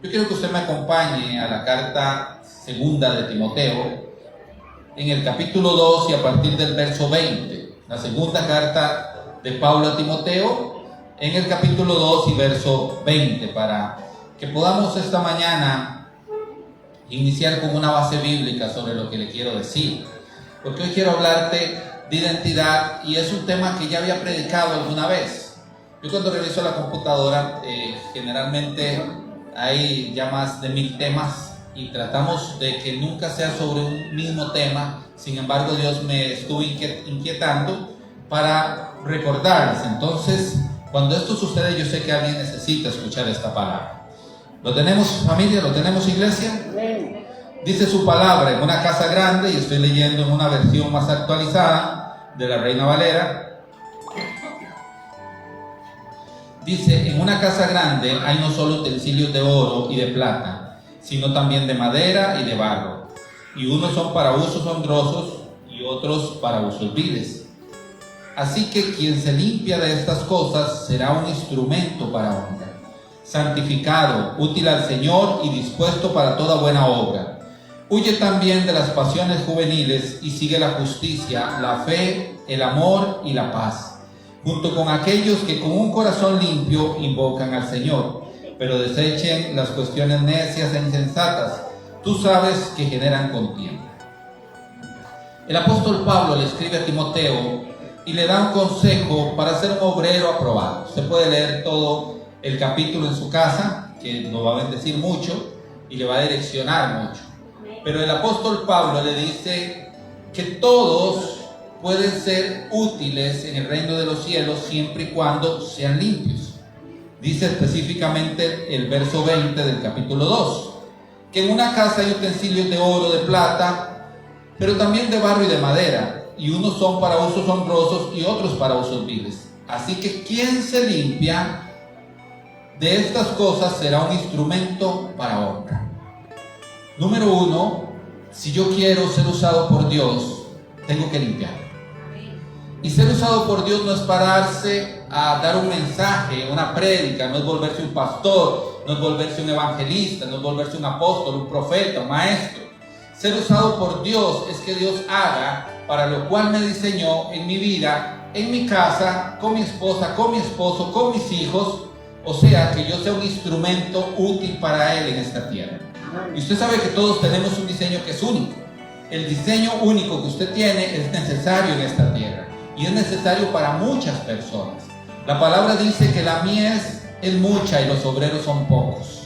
Yo quiero que usted me acompañe a la carta segunda de Timoteo, en el capítulo 2 y a partir del verso 20. La segunda carta de Pablo a Timoteo, en el capítulo 2 y verso 20, para que podamos esta mañana iniciar con una base bíblica sobre lo que le quiero decir. Porque hoy quiero hablarte de identidad y es un tema que ya había predicado alguna vez. Yo cuando reviso la computadora, generalmente hay ya más de 1000 temas y tratamos de que nunca sea sobre un mismo tema. Sin embargo, Dios me estuvo inquietando para recordarles. Entonces, cuando esto sucede, yo sé que alguien necesita escuchar esta palabra. ¿Lo tenemos, familia? ¿Lo tenemos, iglesia? Dice su palabra en una casa grande, y estoy leyendo en una versión más actualizada de la Reina Valera. Dice: en una casa grande hay no solo utensilios de oro y de plata, sino también de madera y de barro, y unos son para usos honrosos y otros para usos viles. Así que quien se limpia de estas cosas será un instrumento para honra, santificado, útil al Señor y dispuesto para toda buena obra. Huye también de las pasiones juveniles y sigue la justicia, la fe, el amor y la paz, junto con aquellos que con un corazón limpio invocan al Señor, pero desechen las cuestiones necias e insensatas, tú sabes que generan contienda. El apóstol Pablo le escribe a Timoteo y le da un consejo para ser un obrero aprobado. Usted puede leer todo el capítulo en su casa, que nos va a bendecir mucho y le va a direccionar mucho. Pero el apóstol Pablo le dice que todos pueden ser útiles en el reino de los cielos siempre y cuando sean limpios. Dice específicamente el verso 20 del capítulo 2, que en una casa hay utensilios de oro, de plata, pero también de barro y de madera, y unos son para usos honrosos y otros para usos viles. Así que quien se limpia de estas cosas será un instrumento para honra. Número 1, si yo quiero ser usado por Dios, tengo que limpiar. Y ser usado por Dios no es pararse a dar un mensaje, una prédica, no es volverse un pastor, no es volverse un evangelista, no es volverse un apóstol, un profeta, un maestro. Ser usado por Dios es que Dios haga para lo cual me diseñó en mi vida, en mi casa, con mi esposa, con mi esposo, con mis hijos. O sea, que yo sea un instrumento útil para Él en esta tierra. Y usted sabe que todos tenemos un diseño que es único. El diseño único que usted tiene es necesario en esta tierra. Y es necesario para muchas personas. La palabra dice que la mies es mucha y los obreros son pocos.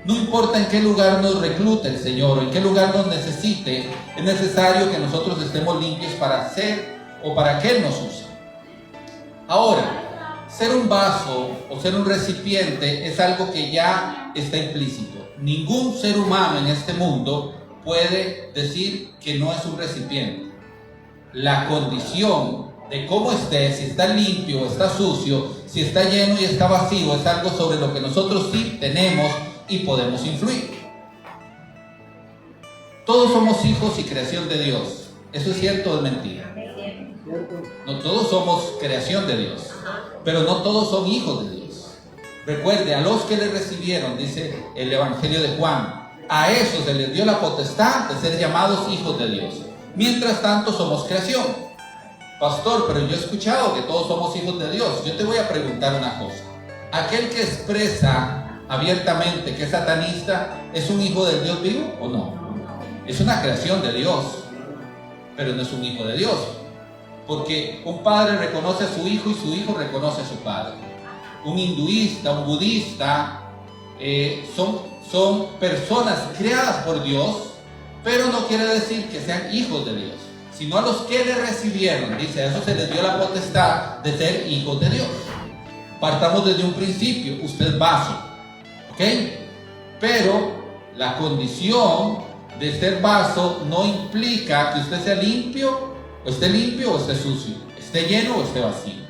No importa en qué lugar nos reclute el Señor o en qué lugar nos necesite, es necesario que nosotros estemos limpios para hacer o para que Él nos use. Ahora, ser un vaso o ser un recipiente es algo que ya está implícito. Ningún ser humano en este mundo puede decir que no es un recipiente. La condición de cómo esté, si está limpio o está sucio, si está lleno y está vacío, es algo sobre lo que nosotros sí tenemos y podemos influir. Todos somos hijos y creación de Dios. ¿Eso es cierto o es mentira? No todos somos creación de Dios, pero no todos son hijos de Dios. Recuerde, a los que le recibieron, dice el Evangelio de Juan, a esos se les dio la potestad de ser llamados hijos de Dios. Mientras tanto somos creación. Pastor, pero yo he escuchado que todos somos hijos de Dios. Yo te voy a preguntar una cosa. ¿Aquel que expresa abiertamente que es satanista es un hijo del Dios vivo o no? Es una creación de Dios, pero no es un hijo de Dios. Porque un padre reconoce a su hijo y su hijo reconoce a su padre. Un hinduista, un budista, son personas creadas por Dios, pero no quiere decir que sean hijos de Dios, sino a los que le recibieron. Dice, a eso se les dio la potestad de ser hijos de Dios. Partamos desde un principio, usted es vaso, ¿ok? Pero la condición de ser vaso no implica que usted sea limpio, o esté limpio o esté sucio, esté lleno o esté vacío,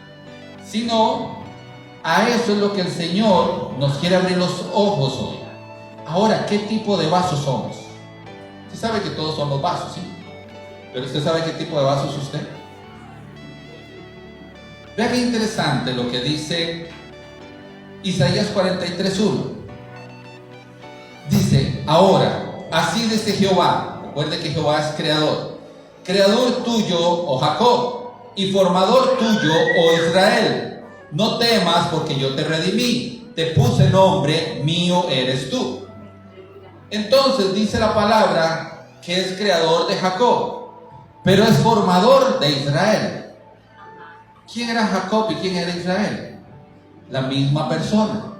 sino a eso es lo que el Señor nos quiere abrir los ojos hoy. Ahora, ¿qué tipo de vasos somos? Usted sabe que todos somos vasos, ¿sí? Pero ¿usted sabe qué tipo de vaso es usted? Vea qué interesante lo que dice Isaías 43:1. dice, ahora, así dice Jehová, recuerde que Jehová es creador tuyo, oh Jacob, y formador tuyo, oh Israel. No temas, porque yo te redimí, te puse nombre, mío eres tú. Entonces dice la palabra que es creador de Jacob, pero es formador de Israel. ¿Quién era Jacob y quién era Israel? La misma persona.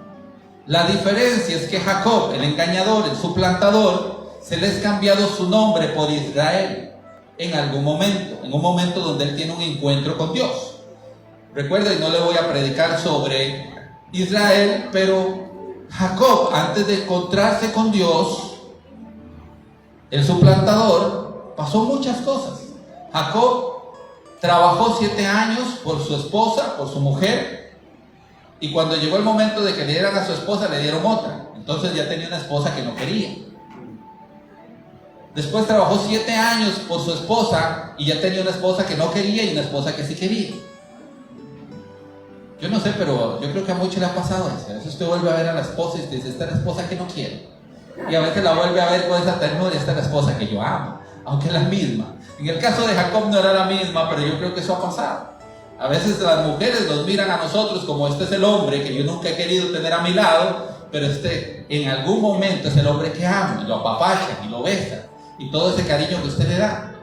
La diferencia es que Jacob, el engañador, el suplantador, se le ha cambiado su nombre por Israel en algún momento, en un momento donde él tiene un encuentro con Dios. Recuerda, y no le voy a predicar sobre Israel, pero Jacob, antes de encontrarse con Dios, el suplantador, pasó muchas cosas. Jacob trabajó 7 años por su esposa, por su mujer, y cuando llegó el momento de que le dieran a su esposa, le dieron otra. Entonces ya tenía una esposa que no quería. Después trabajó 7 años por su esposa y ya tenía una esposa que no quería y una esposa que sí quería. Yo no sé, pero yo creo que a muchos le ha pasado eso. A veces usted vuelve a ver a la esposa y usted dice, esta es la esposa que no quiere. Y a veces la vuelve a ver con esa ternura, esta es la esposa que yo amo, aunque es la misma. En el caso de Jacob no era la misma, pero yo creo que eso ha pasado. A veces las mujeres nos miran a nosotros como este es el hombre que yo nunca he querido tener a mi lado, pero este en algún momento es el hombre que amo, y lo apapacha y lo besa, y todo ese cariño que usted le da.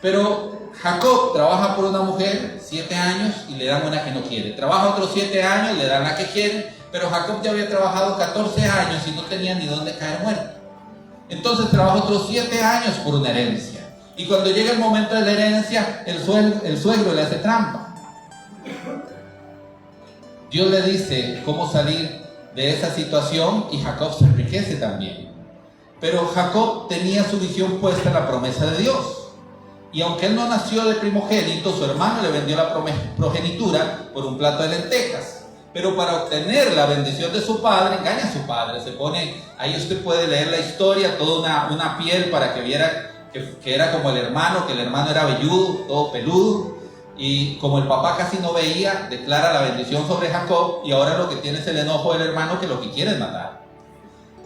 Pero Jacob trabaja por una mujer 7 años y le dan una que no quiere. Trabaja otros 7 años y le dan la que quiere, pero Jacob ya había trabajado 14 años y no tenía ni dónde caer muerto. Entonces trabaja otros 7 años por una herencia. Y cuando llega el momento de la herencia, el suegro le hace trampa. Dios le dice cómo salir de esa situación y Jacob se enriquece también. Pero Jacob tenía su visión puesta en la promesa de Dios. Y aunque él no nació de primogénito, su hermano le vendió la progenitura por un plato de lentejas. Pero para obtener la bendición de su padre, engaña a su padre. Se pone, ahí usted puede leer la historia, toda una piel para que viera que era como el hermano, que el hermano era velludo, todo peludo, y como el papá casi no veía, declara la bendición sobre Jacob, y ahora lo que tiene es el enojo del hermano que lo que quiere es matar.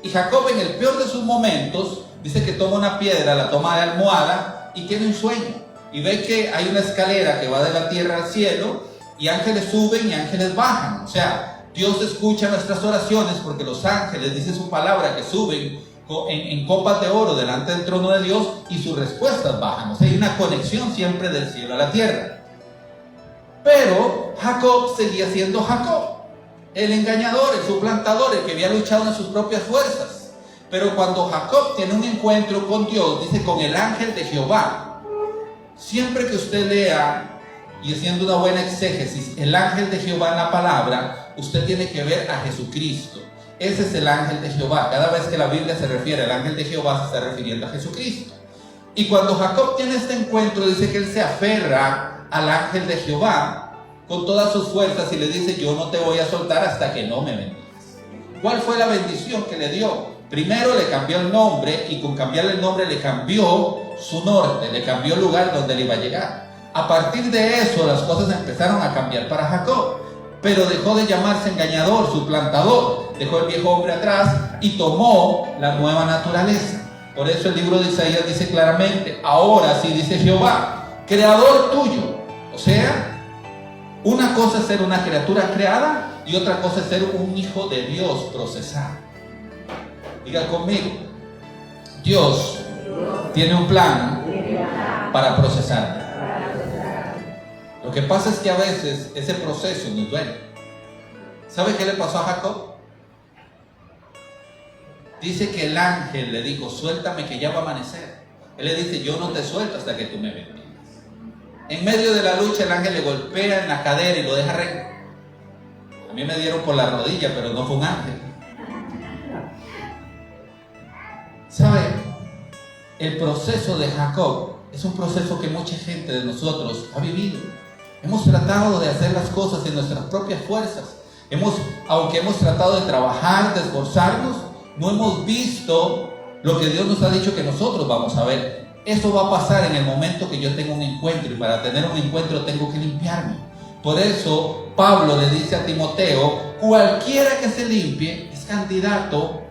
Y Jacob, en el peor de sus momentos, dice que toma una piedra, la toma de almohada y tiene un sueño, y ve que hay una escalera que va de la tierra al cielo, y ángeles suben y ángeles bajan. O sea, Dios escucha nuestras oraciones porque los ángeles, dice su palabra, que suben en copas de oro delante del trono de Dios y sus respuestas bajan. O sea, hay una conexión siempre del cielo a la tierra. Pero Jacob seguía siendo Jacob, el engañador, el suplantador, el que había luchado en sus propias fuerzas. Pero cuando Jacob tiene un encuentro con Dios, dice con el ángel de Jehová, siempre que usted lea y haciendo una buena exégesis el ángel de Jehová en la palabra, usted tiene que ver a Jesucristo. Ese es el ángel de Jehová. Cada vez que la Biblia se refiere al ángel de Jehová, se está refiriendo a Jesucristo. Y cuando Jacob tiene este encuentro, dice que él se aferra al ángel de Jehová con todas sus fuerzas y le dice, yo no te voy a soltar hasta que no me bendigas. ¿Cuál fue la bendición que le dio? Primero le cambió el nombre, y con cambiarle el nombre le cambió su norte, le cambió el lugar donde él iba a llegar. A partir de eso las cosas empezaron a cambiar para Jacob, pero dejó de llamarse engañador, suplantador, dejó el viejo hombre atrás y tomó la nueva naturaleza. Por eso el libro de Isaías dice claramente, ahora sí dice Jehová, creador tuyo. O sea, una cosa es ser una criatura creada y otra cosa es ser un hijo de Dios procesado. Diga conmigo, Dios tiene un plan para procesarte. Lo que pasa es que a veces ese proceso nos duele. ¿Sabe qué le pasó a Jacob? Dice que el ángel le dijo, suéltame que ya va a amanecer. Él le dice, yo no te suelto hasta que tú me bendigas. En medio de la lucha el ángel le golpea en la cadera y lo deja recto. A mí me dieron por la rodilla, pero no fue un ángel. ¿Sabe? El proceso de Jacob es un proceso que mucha gente de nosotros ha vivido. Hemos tratado de hacer las cosas en nuestras propias fuerzas. Aunque hemos tratado de trabajar, de esforzarnos, no hemos visto lo que Dios nos ha dicho que nosotros vamos a ver. Eso va a pasar en el momento que yo tenga un encuentro, y para tener un encuentro tengo que limpiarme. Por eso Pablo le dice a Timoteo, cualquiera que se limpie es candidato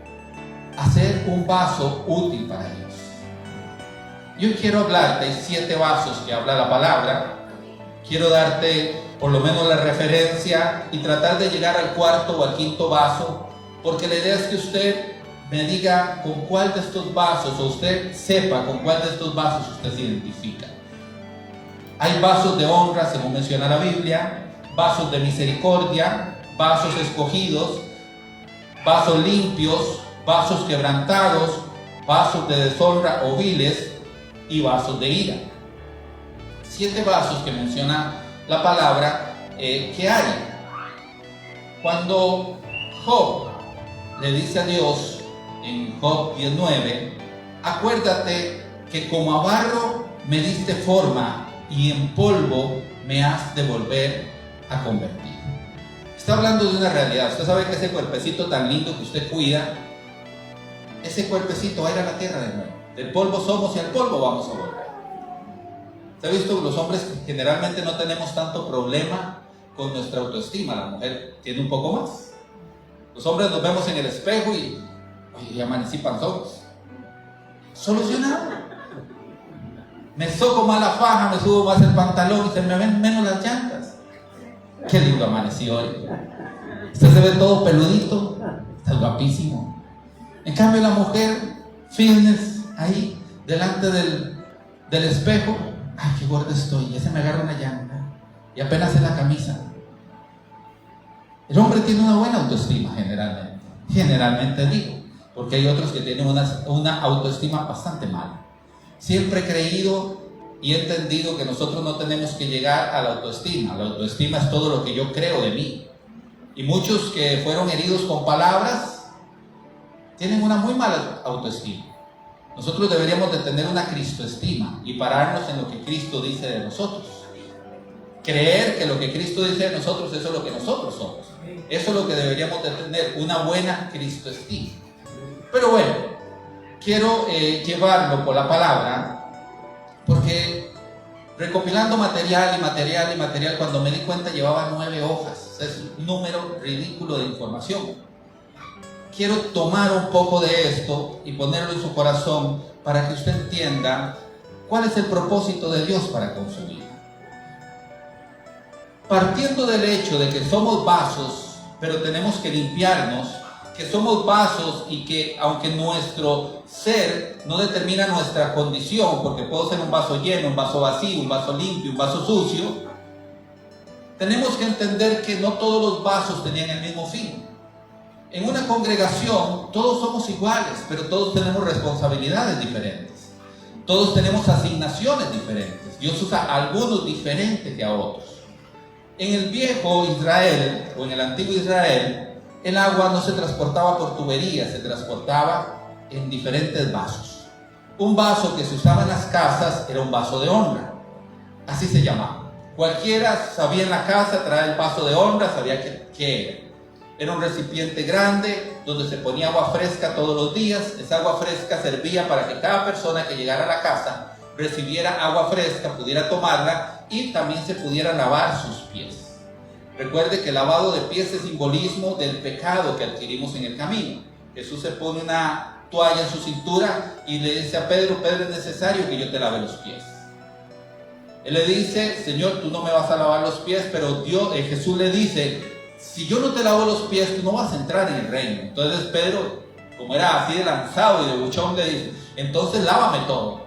a ser un vaso útil para Dios. Yo quiero hablarte de 7 vasos que habla la palabra. Quiero darte por lo menos la referencia y tratar de llegar al 4º o al 5º vaso, porque la idea es que usted me diga con cuál de estos vasos, o usted sepa con cuál de estos vasos usted se identifica. Hay vasos de honra, según menciona la Biblia, vasos de misericordia, vasos escogidos, vasos limpios, vasos quebrantados, vasos de deshonra o viles y vasos de ira. 7 vasos que menciona la palabra que hay. Cuando Job le dice a Dios en Job 19, acuérdate que como a barro me diste forma y en polvo me has de volver a convertir. Está hablando de una realidad. Usted sabe que ese cuerpecito tan lindo que usted cuida, ese cuerpecito va a ir a la tierra de nuevo. Del polvo somos y al polvo vamos a volver. ¿Se ha visto? Los hombres generalmente no tenemos tanto problema con nuestra autoestima. La mujer tiene un poco más. Los hombres nos vemos en el espejo y oye, amanecí panzones. Solucionado. Me soco más la faja, me subo más el pantalón y se me ven menos las llantas. Qué lindo amanecí hoy. Usted se ve todo peludito, está guapísimo. En cambio la mujer, fitness, ahí, delante del espejo, ay, qué gorda estoy, ya se me agarra una llanta y apenas en la camisa. El hombre tiene una buena autoestima generalmente digo, porque hay otros que tienen una autoestima bastante mala. Siempre he creído y he entendido que nosotros no tenemos que llegar a la autoestima. La autoestima es todo lo que yo creo de mí. Y muchos que fueron heridos con palabras tienen una muy mala autoestima. Nosotros deberíamos de tener una cristoestima y pararnos en lo que Cristo dice de nosotros. Creer que lo que Cristo dice de nosotros, eso es lo que nosotros somos. Eso es lo que deberíamos de tener, una buena cristoestima. Pero bueno, quiero llevarlo por la palabra, porque recopilando material, cuando me di cuenta llevaba 9 hojas. Es un número ridículo de información. Quiero tomar un poco de esto y ponerlo en su corazón para que usted entienda cuál es el propósito de Dios para con su vida. Partiendo del hecho de que somos vasos, pero tenemos que limpiarnos, que somos vasos y que aunque nuestro ser no determina nuestra condición, porque puedo ser un vaso lleno, un vaso vacío, un vaso limpio, un vaso sucio, tenemos que entender que no todos los vasos tenían el mismo fin. En una congregación todos somos iguales, pero todos tenemos responsabilidades diferentes. Todos tenemos asignaciones diferentes. Dios usa a algunos diferentes que a otros. En el viejo Israel, o en el antiguo Israel, el agua no se transportaba por tuberías, se transportaba en diferentes vasos. Un vaso que se usaba en las casas era un vaso de honra. Así se llamaba. Cualquiera sabía en la casa traer el vaso de honra, sabía qué era. Era un recipiente grande donde se ponía agua fresca todos los días. Esa agua fresca servía para que cada persona que llegara a la casa recibiera agua fresca, pudiera tomarla y también se pudiera lavar sus pies. Recuerde que el lavado de pies es simbolismo del pecado que adquirimos en el camino. Jesús se pone una toalla en su cintura y le dice a Pedro, Pedro, es necesario que yo te lave los pies. Él le dice, Señor, tú no me vas a lavar los pies, pero Jesús le dice, si yo no te lavo los pies, tú no vas a entrar en el reino. Entonces Pedro, como era así de lanzado y de buchón, le dice, entonces lávame todo.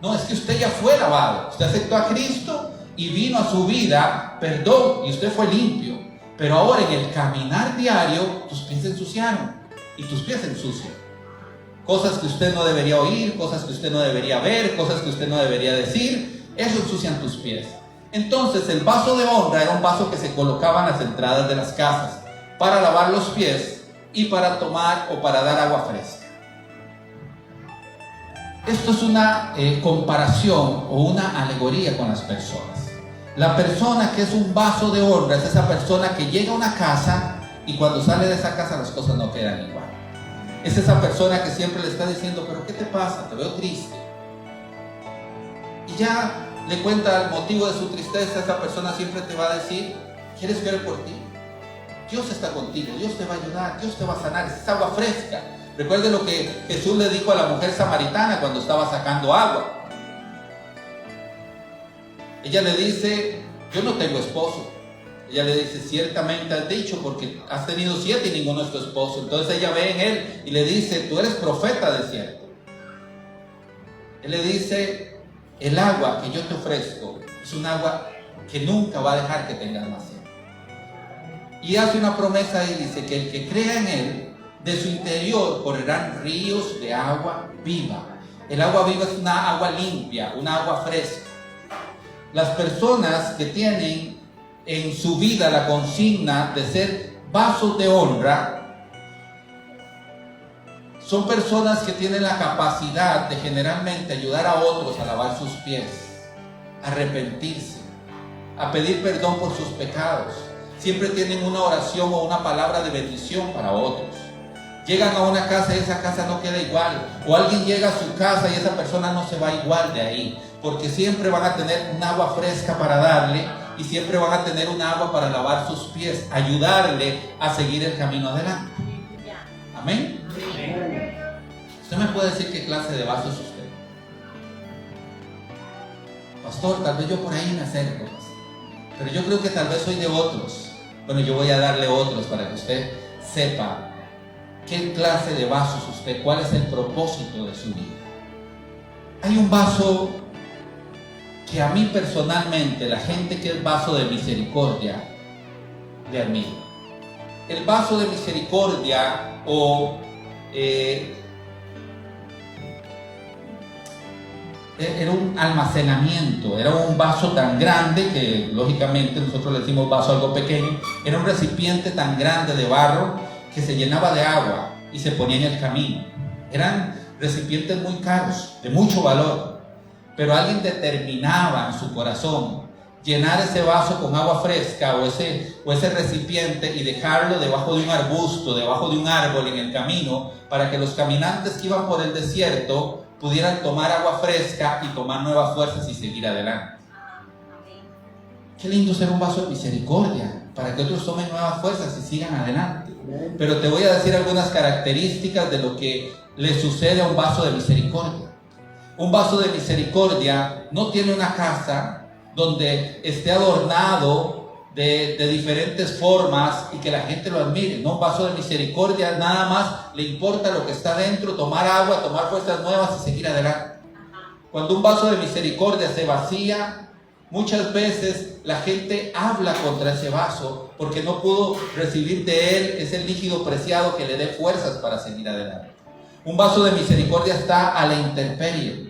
No, es que usted ya fue lavado, usted aceptó a Cristo y vino a su vida perdón y usted fue limpio. Pero ahora en el caminar diario, tus pies se ensuciaron y tus pies se ensucian. Cosas que usted no debería oír, cosas que usted no debería ver, cosas que usted no debería decir, eso ensucian tus pies. Entonces el vaso de honra era un vaso que se colocaba en las entradas de las casas para lavar los pies y para tomar o para dar agua fresca. Esto es una comparación o una alegoría con las personas. La persona que es un vaso de honra es esa persona que llega a una casa y cuando sale de esa casa las cosas no quedan igual. Es esa persona que siempre le está diciendo, pero ¿qué te pasa? Te veo triste. Y ya le cuenta el motivo de su tristeza. Esa persona siempre te va a decir, ¿quieres que ore por ti? Dios está contigo, Dios te va a ayudar, Dios te va a sanar. Es agua fresca. Recuerde lo que Jesús le dijo a la mujer samaritana cuando estaba sacando agua. Ella le dice, yo no tengo esposo. Ella le dice, ciertamente has dicho, porque has tenido 7 y ninguno es tu esposo. Entonces ella ve en él y le dice, tú eres profeta de cierto. Él le dice, el agua que yo te ofrezco es un agua que nunca va a dejar que tengas más sed. Y hace una promesa y dice que el que crea en él, de su interior correrán ríos de agua viva. El agua viva es una agua limpia, una agua fresca. Las personas que tienen en su vida la consigna de ser vasos de honra son personas que tienen la capacidad de generalmente ayudar a otros a lavar sus pies, a arrepentirse, a pedir perdón por sus pecados. Siempre tienen una oración o una palabra de bendición para otros. Llegan a una casa y esa casa no queda igual, o alguien llega a su casa y esa persona no se va igual de ahí, porque siempre van a tener un agua fresca para darle y siempre van a tener un agua para lavar sus pies, ayudarle a seguir el camino adelante. Amén. ¿Usted me puede decir qué clase de vaso es usted? Pastor, tal vez yo por ahí me acerco, pero yo creo que tal vez soy de otros. Bueno, yo voy a darle otros para que usted sepa qué clase de vaso es usted, cuál es el propósito de su vida. Hay un vaso que a mí personalmente, la gente que es vaso de misericordia, le admiro. El vaso de misericordia era un almacenamiento, era un vaso tan grande que lógicamente nosotros le decimos vaso algo pequeño, era un recipiente tan grande de barro que se llenaba de agua y se ponía en el camino. Eran recipientes muy caros, de mucho valor, pero alguien determinaba en su corazón llenar ese vaso con agua fresca o ese recipiente y dejarlo debajo de un arbusto, debajo de un árbol en el camino, para que los caminantes que iban por el desierto pudieran tomar agua fresca y tomar nuevas fuerzas y seguir adelante. Qué lindo ser un vaso de misericordia, para que otros tomen nuevas fuerzas y sigan adelante. Pero te voy a decir algunas características de lo que le sucede a un vaso de misericordia. Un vaso de misericordia no tiene una casa donde esté adornado de diferentes formas y que la gente lo admire. No, un vaso de misericordia nada más le importa lo que está dentro, tomar agua, tomar fuerzas nuevas y seguir adelante. Cuando un vaso de misericordia se vacía, muchas veces la gente habla contra ese vaso porque no pudo recibir de él ese líquido preciado que le dé fuerzas para seguir adelante. Un vaso de misericordia está a la intemperie.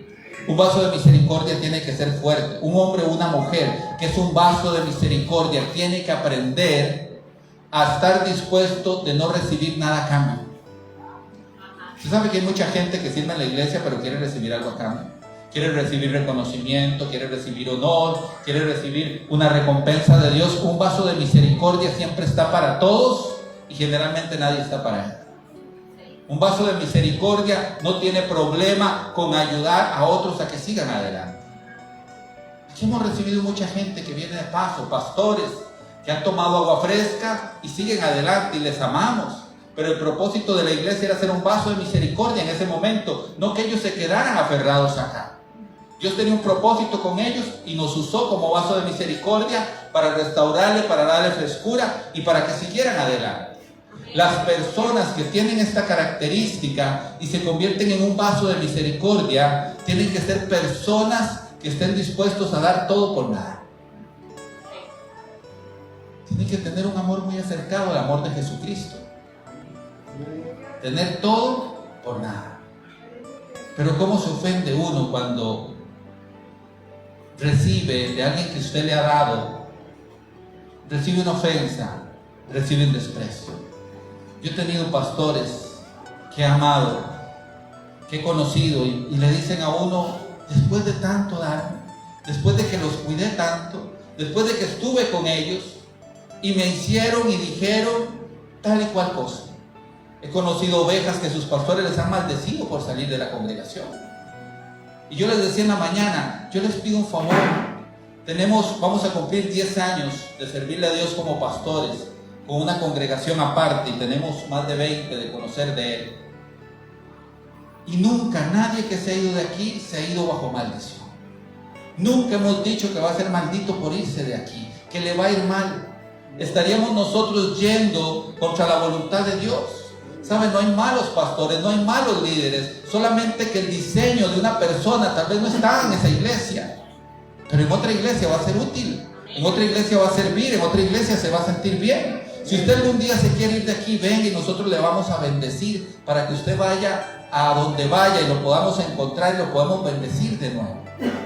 Un vaso de misericordia tiene que ser fuerte. Un hombre o una mujer que es un vaso de misericordia tiene que aprender a estar dispuesto de no recibir nada a cambio. Usted sabe que hay mucha gente que sirve en la iglesia pero quiere recibir algo a cambio. Quiere recibir reconocimiento, quiere recibir honor, quiere recibir una recompensa de Dios. Un vaso de misericordia siempre está para todos y generalmente nadie está para él. Un vaso de misericordia no tiene problema con ayudar a otros a que sigan adelante. Aquí hemos recibido mucha gente que viene de paso, pastores que han tomado agua fresca y siguen adelante y les amamos. Pero el propósito de la iglesia era ser un vaso de misericordia en ese momento, no que ellos se quedaran aferrados acá. Dios tenía un propósito con ellos y nos usó como vaso de misericordia para restaurarle, para darle frescura y para que siguieran adelante. Las personas que tienen esta característica y se convierten en un vaso de misericordia tienen que ser personas que estén dispuestos a dar todo por nada. Tienen que tener un amor muy acercado al amor de Jesucristo. Tener todo por nada. Pero ¿cómo se ofende uno cuando recibe de alguien que usted le ha dado, recibe una ofensa, recibe un desprecio? Yo he tenido pastores que he amado, que he conocido y le dicen a uno, después de tanto darme, después de que los cuidé tanto, después de que estuve con ellos y me hicieron y dijeron tal y cual cosa. He conocido ovejas que sus pastores les han maldecido por salir de la congregación. Y yo les decía en la mañana, yo les pido un favor. Vamos a cumplir 10 años de servirle a Dios como pastores, con una congregación aparte, y tenemos más de 20 de conocer de Él. Y nunca nadie que se ha ido de aquí se ha ido bajo maldición. Nunca hemos dicho que va a ser maldito por irse de aquí, que le va a ir mal. Estaríamos nosotros yendo contra la voluntad de Dios. ¿Saben? No hay malos pastores, no hay malos líderes, solamente que el diseño de una persona tal vez no está en esa iglesia, pero en otra iglesia va a ser útil, en otra iglesia va a servir, en otra iglesia se va a sentir bien. Si usted algún día se quiere ir de aquí, venga y nosotros le vamos a bendecir para que usted vaya a donde vaya y lo podamos encontrar y lo podamos bendecir de nuevo.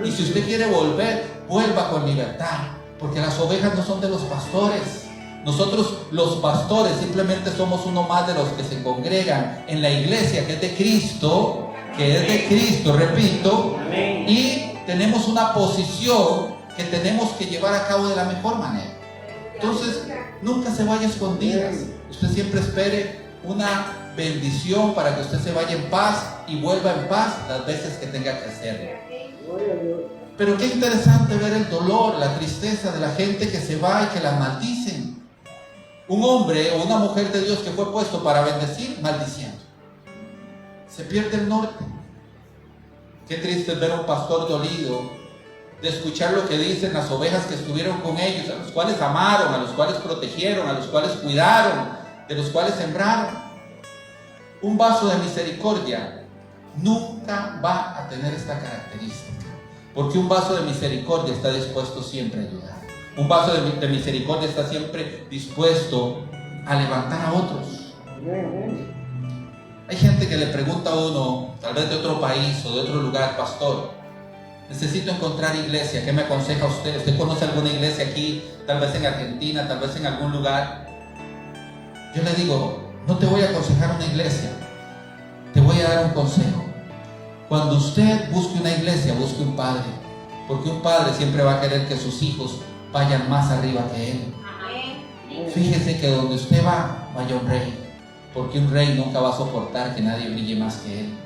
Y si usted quiere volver, vuelva con libertad, porque las ovejas no son de los pastores. Nosotros los pastores simplemente somos uno más de los que se congregan en la iglesia que es de Cristo, repito, y tenemos una posición que tenemos que llevar a cabo de la mejor manera. Entonces, nunca se vaya a escondidas. Usted siempre espere una bendición para que usted se vaya en paz y vuelva en paz las veces que tenga que hacerlo. Pero qué interesante ver el dolor, la tristeza de la gente que se va y que la maldicen. Un hombre o una mujer de Dios que fue puesto para bendecir, maldiciendo. Se pierde el norte. Qué triste es ver a un pastor dolido, de escuchar lo que dicen las ovejas que estuvieron con ellos, a los cuales amaron, a los cuales protegieron, a los cuales cuidaron, de los cuales sembraron. Un vaso de misericordia nunca va a tener esta característica, porque un vaso de misericordia está dispuesto siempre a ayudar. Un vaso de misericordia está siempre dispuesto a levantar a otros. Hay gente que le pregunta a uno, tal vez de otro país o de otro lugar: pastor, necesito encontrar iglesia, ¿qué me aconseja usted? ¿Usted conoce alguna iglesia aquí, tal vez en Argentina, tal vez en algún lugar? Yo le digo, no te voy a aconsejar una iglesia, te voy a dar un consejo. Cuando usted busque una iglesia, busque un padre, porque un padre siempre va a querer que sus hijos vayan más arriba que él. Fíjese que donde usted va, vaya un rey, porque un rey nunca va a soportar que nadie brille más que él.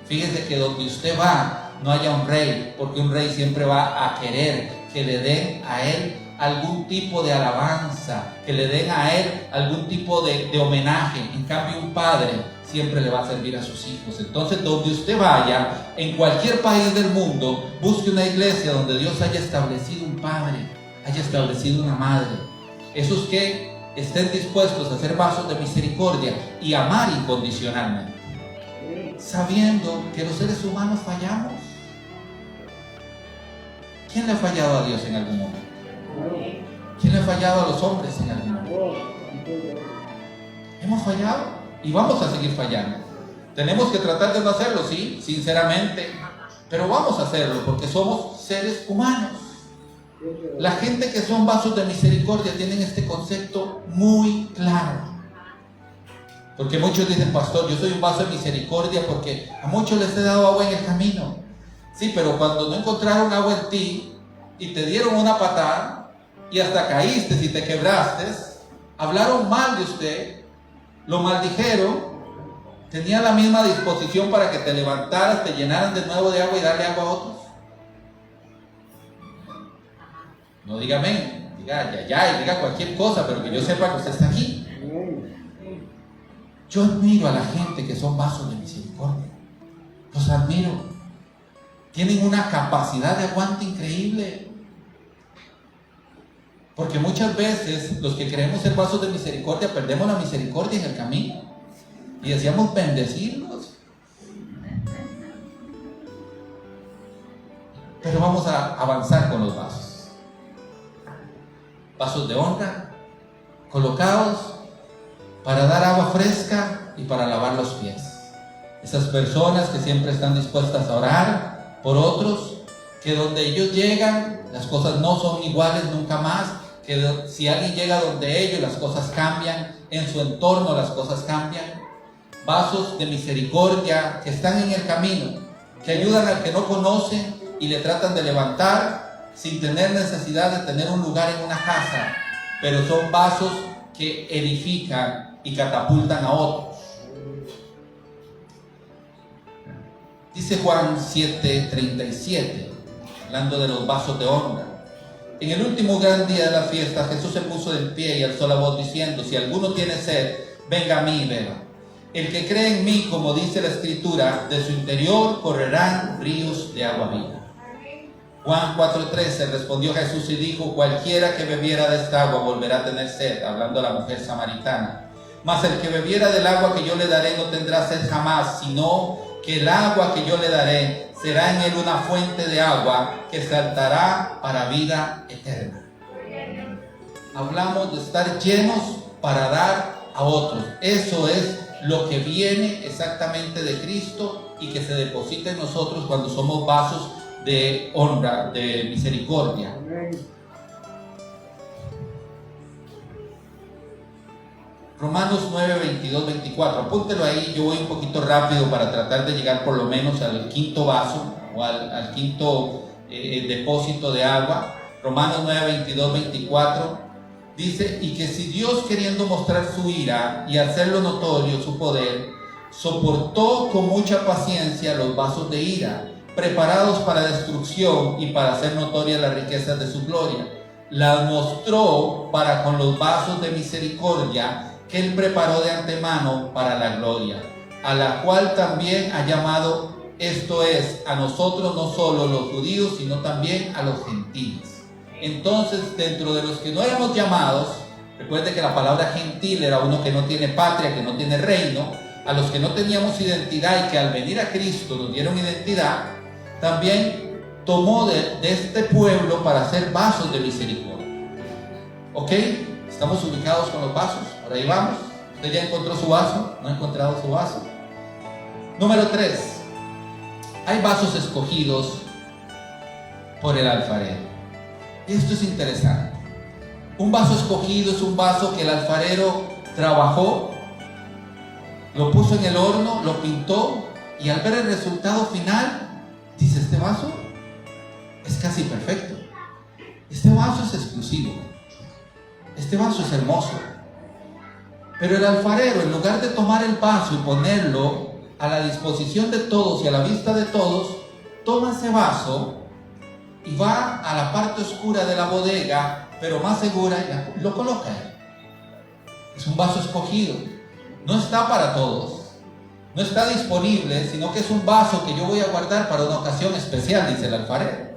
Fíjese que donde usted va, no haya un rey, porque un rey siempre va a querer que le den a él algún tipo de alabanza, que le den a él algún tipo de homenaje. En cambio, un padre siempre le va a servir a sus hijos. Entonces, donde usted vaya, en cualquier país del mundo, busque una iglesia donde Dios haya establecido un padre, haya establecido una madre. Esos que estén dispuestos a ser vasos de misericordia y amar incondicionalmente, sabiendo que los seres humanos fallamos. ¿Quién le ha fallado a Dios en algún momento? ¿Quién le ha fallado a los hombres en algún momento? Hemos fallado y vamos a seguir fallando. Tenemos que tratar de no hacerlo, sí, sinceramente, pero vamos a hacerlo porque somos seres humanos. La gente que son vasos de misericordia tienen este concepto muy claro. Porque muchos dicen: pastor, yo soy un vaso de misericordia porque a muchos les he dado agua en el camino. Sí, pero cuando no encontraron agua en ti y te dieron una patada y hasta caíste y te quebraste, hablaron mal de usted, lo maldijeron, tenían la misma disposición para que te levantaras, te llenaran de nuevo de agua y darle agua a otros. No diga amén, diga ya, diga cualquier cosa, pero que yo sepa que usted está aquí. Yo admiro a la gente que son vasos de misericordia. Los admiro. Tienen una capacidad de aguante increíble. Porque muchas veces los que queremos ser vasos de misericordia perdemos la misericordia en el camino y deseamos bendecirlos. Pero vamos a avanzar con los vasos. Vasos de honra, colocados para dar agua fresca y para lavar los pies. Esas personas que siempre están dispuestas a orar por otros, que donde ellos llegan, las cosas no son iguales nunca más, que si alguien llega donde ellos, las cosas cambian, en su entorno las cosas cambian. Vasos de misericordia que están en el camino, que ayudan al que no conoce y le tratan de levantar sin tener necesidad de tener un lugar en una casa, pero son vasos que edifican y catapultan a otros. Dice Juan 7:37, hablando de los vasos de honra: en el último gran día de la fiesta, Jesús se puso de pie y alzó la voz diciendo: si alguno tiene sed, venga a mí y beba. El que cree en mí, como dice la Escritura, de su interior correrán ríos de agua viva. Juan 4:13, respondió Jesús y dijo: cualquiera que bebiera de esta agua volverá a tener sed, hablando a la mujer samaritana. Mas el que bebiera del agua que yo le daré no tendrá sed jamás, sino que el agua que yo le daré será en él una fuente de agua que saltará para vida eterna. Hablamos de estar llenos para dar a otros. Eso es lo que viene exactamente de Cristo y que se deposita en nosotros cuando somos vasos de honra, de misericordia. Romanos 9, 22, 24. Apúntelo ahí, yo voy un poquito rápido para tratar de llegar por lo menos al quinto vaso o al quinto depósito de agua. Romanos 9, 22, 24. Dice: y que si Dios, queriendo mostrar su ira y hacerlo notorio su poder, soportó con mucha paciencia los vasos de ira, preparados para destrucción y para hacer notorias las riquezas de su gloria, las mostró para con los vasos de misericordia que él preparó de antemano para la gloria, a la cual también ha llamado, esto es, a nosotros no solo los judíos, sino también a los gentiles. Entonces, dentro de los que no éramos llamados, recuerde que la palabra gentil era uno que no tiene patria, que no tiene reino, a los que no teníamos identidad y que al venir a Cristo nos dieron identidad, también tomó de este pueblo para hacer vasos de misericordia. ¿Ok? ¿Estamos ubicados con los vasos? Por ahí vamos. ¿Usted ya encontró su vaso? ¿No ha encontrado su vaso? Número 3. Hay vasos escogidos por el alfarero. Esto es interesante. Un vaso escogido es un vaso que el alfarero trabajó, lo puso en el horno, lo pintó, y al ver el resultado final, dice: este vaso es casi perfecto. Este vaso es exclusivo. Este vaso es hermoso. Pero el alfarero, en lugar de tomar el vaso y ponerlo a la disposición de todos y a la vista de todos, toma ese vaso y va a la parte oscura de la bodega, pero más segura, y lo coloca ahí. Es un vaso escogido. No está para todos. No está disponible, sino que es un vaso que yo voy a guardar para una ocasión especial, dice el alfarero.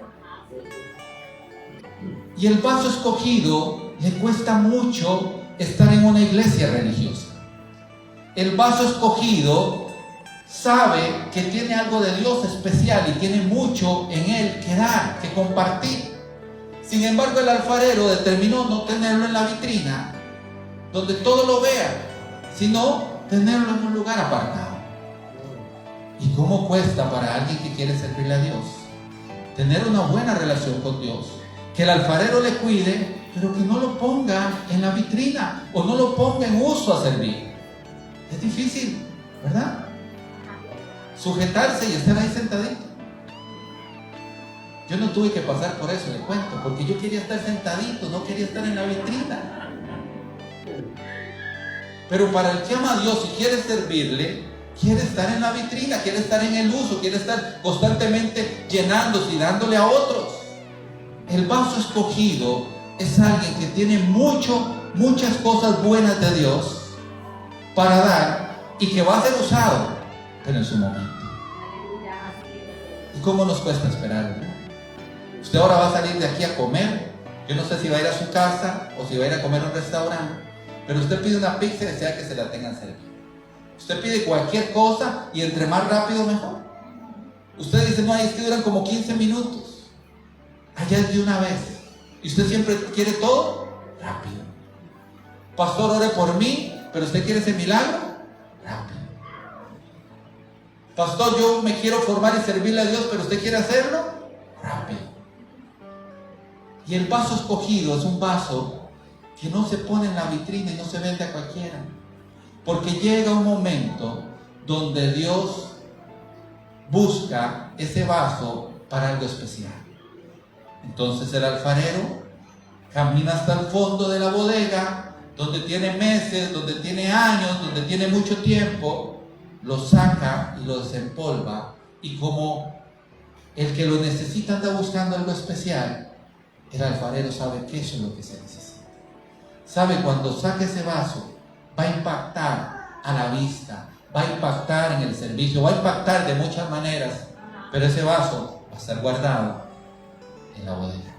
Y el vaso escogido le cuesta mucho estar en una iglesia religiosa. El vaso escogido sabe que tiene algo de Dios especial y tiene mucho en él que dar, que compartir. Sin embargo, el alfarero determinó no tenerlo en la vitrina donde todo lo vean, sino tenerlo en un lugar apartado. ¿Y cómo cuesta para alguien que quiere servirle a Dios tener una buena relación con Dios? Que el alfarero le cuide, pero que no lo ponga en la vitrina o no lo ponga en uso a servir. Es difícil, ¿verdad? Sujetarse y estar ahí sentadito. Yo no tuve que pasar por eso, le cuento, porque yo quería estar sentadito, no quería estar en la vitrina. Pero para el que ama a Dios y quiere servirle, quiere estar en la vitrina, quiere estar en el uso, quiere estar constantemente llenándose y dándole a otros. El vaso escogido es alguien que tiene muchas cosas buenas de Dios para dar y que va a ser usado, pero en su momento. ¿Y cómo nos cuesta esperar, verdad? Usted ahora va a salir de aquí a comer. Yo no sé si va a ir a su casa o si va a ir a comer a un restaurante, pero usted pide una pizza y desea que se la tengan cerca. Usted pide cualquier cosa y entre más rápido mejor. Usted dice: no, es que duran como 15 minutos. Allá es de una vez. Y usted siempre quiere todo rápido. Pastor, ore por mí, pero usted quiere ese milagro rápido. Pastor, yo me quiero formar y servirle a Dios, pero usted quiere hacerlo rápido. Y el vaso escogido es un vaso que no se pone en la vitrina y no se vende a cualquiera, porque llega un momento donde Dios busca ese vaso para algo especial. Entonces el alfarero camina hasta el fondo de la bodega, donde tiene meses, donde tiene años, donde tiene mucho tiempo, lo saca y lo desempolva, y como el que lo necesita anda buscando algo especial, el alfarero sabe que eso es lo que se necesita. Sabe cuando saque ese vaso, va a impactar a la vista, va a impactar en el servicio, va a impactar de muchas maneras, pero ese vaso va a estar guardado en la bodega.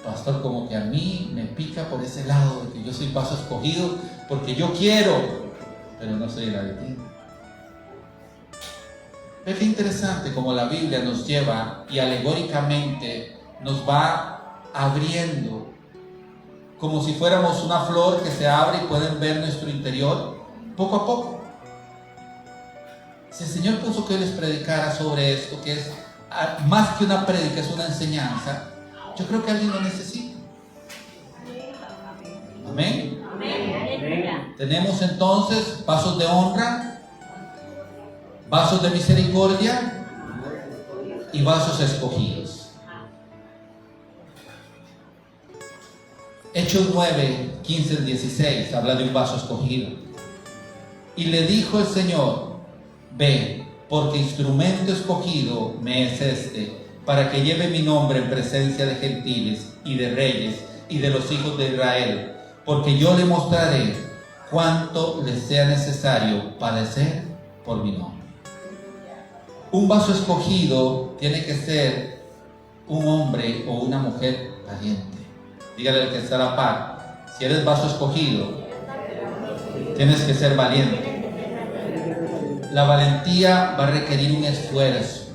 Pastor, como que a mí me pica por ese lado de que yo soy vaso escogido porque yo quiero, pero no soy la víctima. Es interesante como la Biblia nos lleva y alegóricamente nos va abriendo, como si fuéramos una flor que se abre y pueden ver nuestro interior poco a poco. Si el Señor puso que les predicara sobre esto, que es más que una prédica, es una enseñanza, yo creo que alguien lo necesita. Amén. Amén. Tenemos entonces vasos de honra, vasos de misericordia y vasos escogidos. Hechos 9, 15 al 16 habla de un vaso escogido. Y le dijo el Señor: ve, porque instrumento escogido me es este, para que lleve mi nombre en presencia de gentiles y de reyes y de los hijos de Israel, porque yo le mostraré cuánto les sea necesario padecer por mi nombre. Un vaso escogido tiene que ser un hombre o una mujer valiente. Dígale al que está a la par: si eres vaso escogido, tienes que ser valiente. La valentía va a requerir un esfuerzo,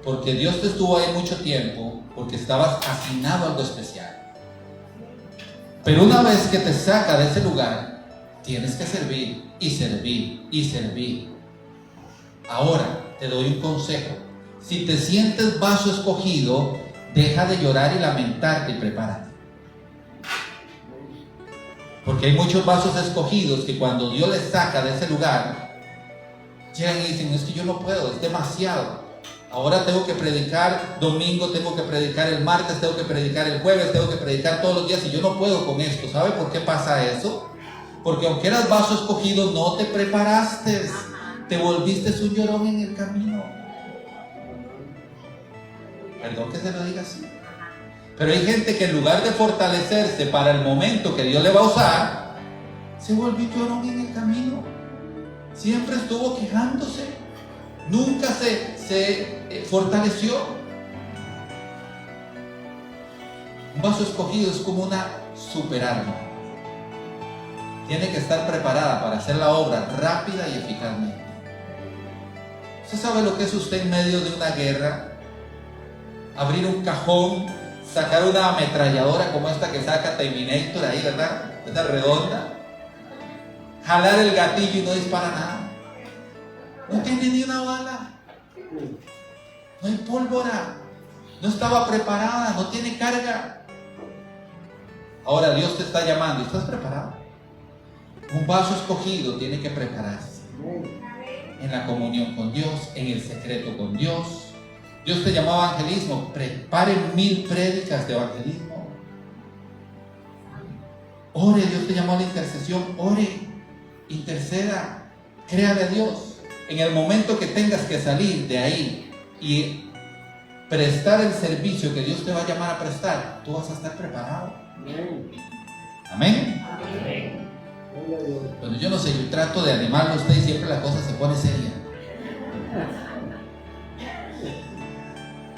porque Dios te estuvo ahí mucho tiempo, porque estabas asignado a algo especial. Pero una vez que te saca de ese lugar, tienes que servir y servir y servir. Ahora te doy un consejo: si te sientes vaso escogido, deja de llorar y lamentarte y prepárate. Porque hay muchos vasos escogidos que cuando Dios les saca de ese lugar, llegan y dicen: es que yo no puedo, es demasiado. Ahora tengo que predicar domingo, tengo que predicar el martes, tengo que predicar el jueves, tengo que predicar todos los días y yo no puedo con esto. ¿Sabe por qué pasa eso? Porque aunque eras vaso escogido, no te preparaste. Te volviste un llorón en el camino. Perdón que se lo diga así. Pero hay gente que en lugar de fortalecerse para el momento que Dios le va a usar, se volvió llorón en el camino. Siempre estuvo quejándose. Nunca se fortaleció. Un vaso escogido es como una superarma. Tiene que estar preparada para hacer la obra rápida y eficazmente. ¿Usted sabe lo que es usted en medio de una guerra? Abrir un cajón, sacar una ametralladora como esta que saca Terminator ahí, ¿verdad? Esta redonda. Jalar el gatillo y no dispara nada. No tiene ni una bala. No hay pólvora. No estaba preparada, no tiene carga. Ahora Dios te está llamando. ¿Estás preparado? Un vaso escogido tiene que prepararse. En la comunión con Dios, en el secreto con Dios. Dios te llamó a evangelismo. Prepare 1000 prédicas de evangelismo. Ore, Dios te llamó a la intercesión. Ore, interceda, créale a Dios. En el momento que tengas que salir de ahí y prestar el servicio que Dios te va a llamar a prestar, tú vas a estar preparado. Amén. Amén. Bueno, yo no sé, yo trato de animarlo a usted y siempre la cosa se pone seria.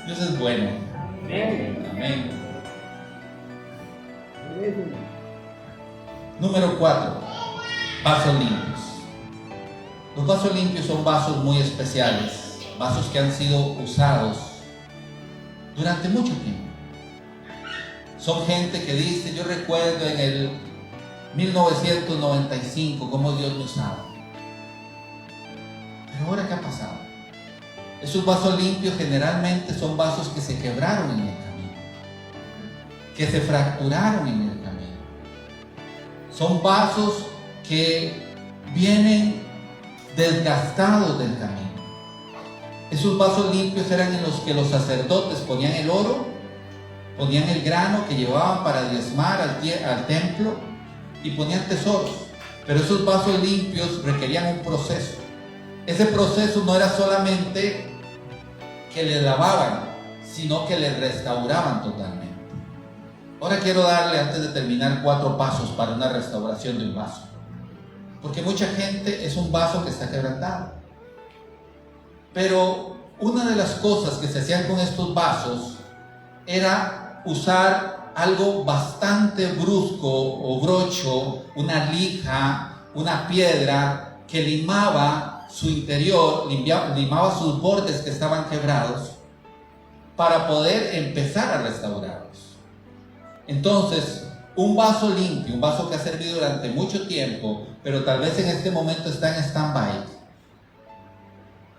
Dios es bueno. Amén. Número 4. Vasos limpios. Los vasos limpios son vasos muy especiales, vasos que han sido usados durante mucho tiempo. Son gente que dice: yo recuerdo en el 1995 cómo Dios me usaba. Pero ahora, ¿qué ha pasado? Esos vasos limpios generalmente son vasos que se quebraron en el camino, que se fracturaron en el camino. Son vasos que vienen desgastados del camino. Esos vasos limpios eran en los que los sacerdotes ponían el oro, ponían el grano que llevaban para diezmar al templo y ponían tesoros. Pero esos vasos limpios requerían un proceso. Ese proceso no era solamente que le lavaban, sino que le restauraban totalmente. Ahora quiero darle, antes de terminar, 4 pasos para una restauración de un vaso. Porque mucha gente es un vaso que está quebrantado. Pero una de las cosas que se hacían con estos vasos era usar algo bastante brusco o brocho, una lija, una piedra que limaba su interior, limaba sus bordes que estaban quebrados para poder empezar a restaurarlos. Entonces, un vaso limpio, un vaso que ha servido durante mucho tiempo, pero tal vez en este momento está en stand-by,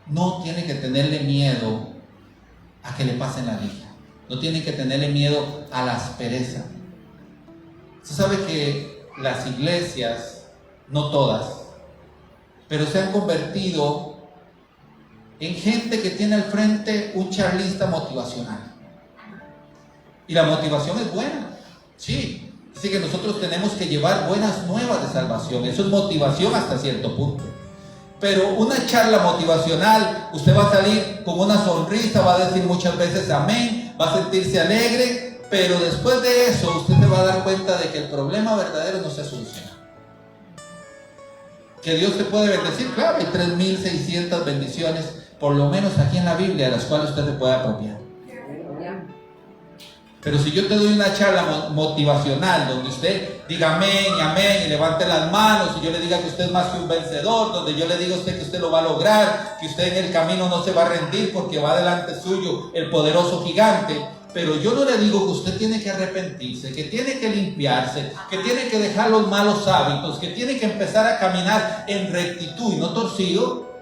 no tiene que tenerle miedo a que le pasen la lija. No tiene que tenerle miedo a la aspereza. Usted sabe que las iglesias, no todas, pero se han convertido en gente que tiene al frente un charlista motivacional. Y la motivación es buena, sí. Así que nosotros tenemos que llevar buenas nuevas de salvación. Eso es motivación hasta cierto punto. Pero una charla motivacional, usted va a salir con una sonrisa, va a decir muchas veces amén, va a sentirse alegre, pero después de eso usted se va a dar cuenta de que el problema verdadero no se soluciona. Que Dios te puede bendecir, claro, hay 3.600 bendiciones, por lo menos aquí en la Biblia, de las cuales usted se puede apropiar. Pero si yo te doy una charla motivacional donde usted diga amén y amén y levante las manos y yo le diga que usted es más que un vencedor, donde yo le diga a usted que usted lo va a lograr, que usted en el camino no se va a rendir porque va delante suyo el poderoso gigante, pero yo no le digo que usted tiene que arrepentirse, que tiene que limpiarse, que tiene que dejar los malos hábitos, que tiene que empezar a caminar en rectitud y no torcido,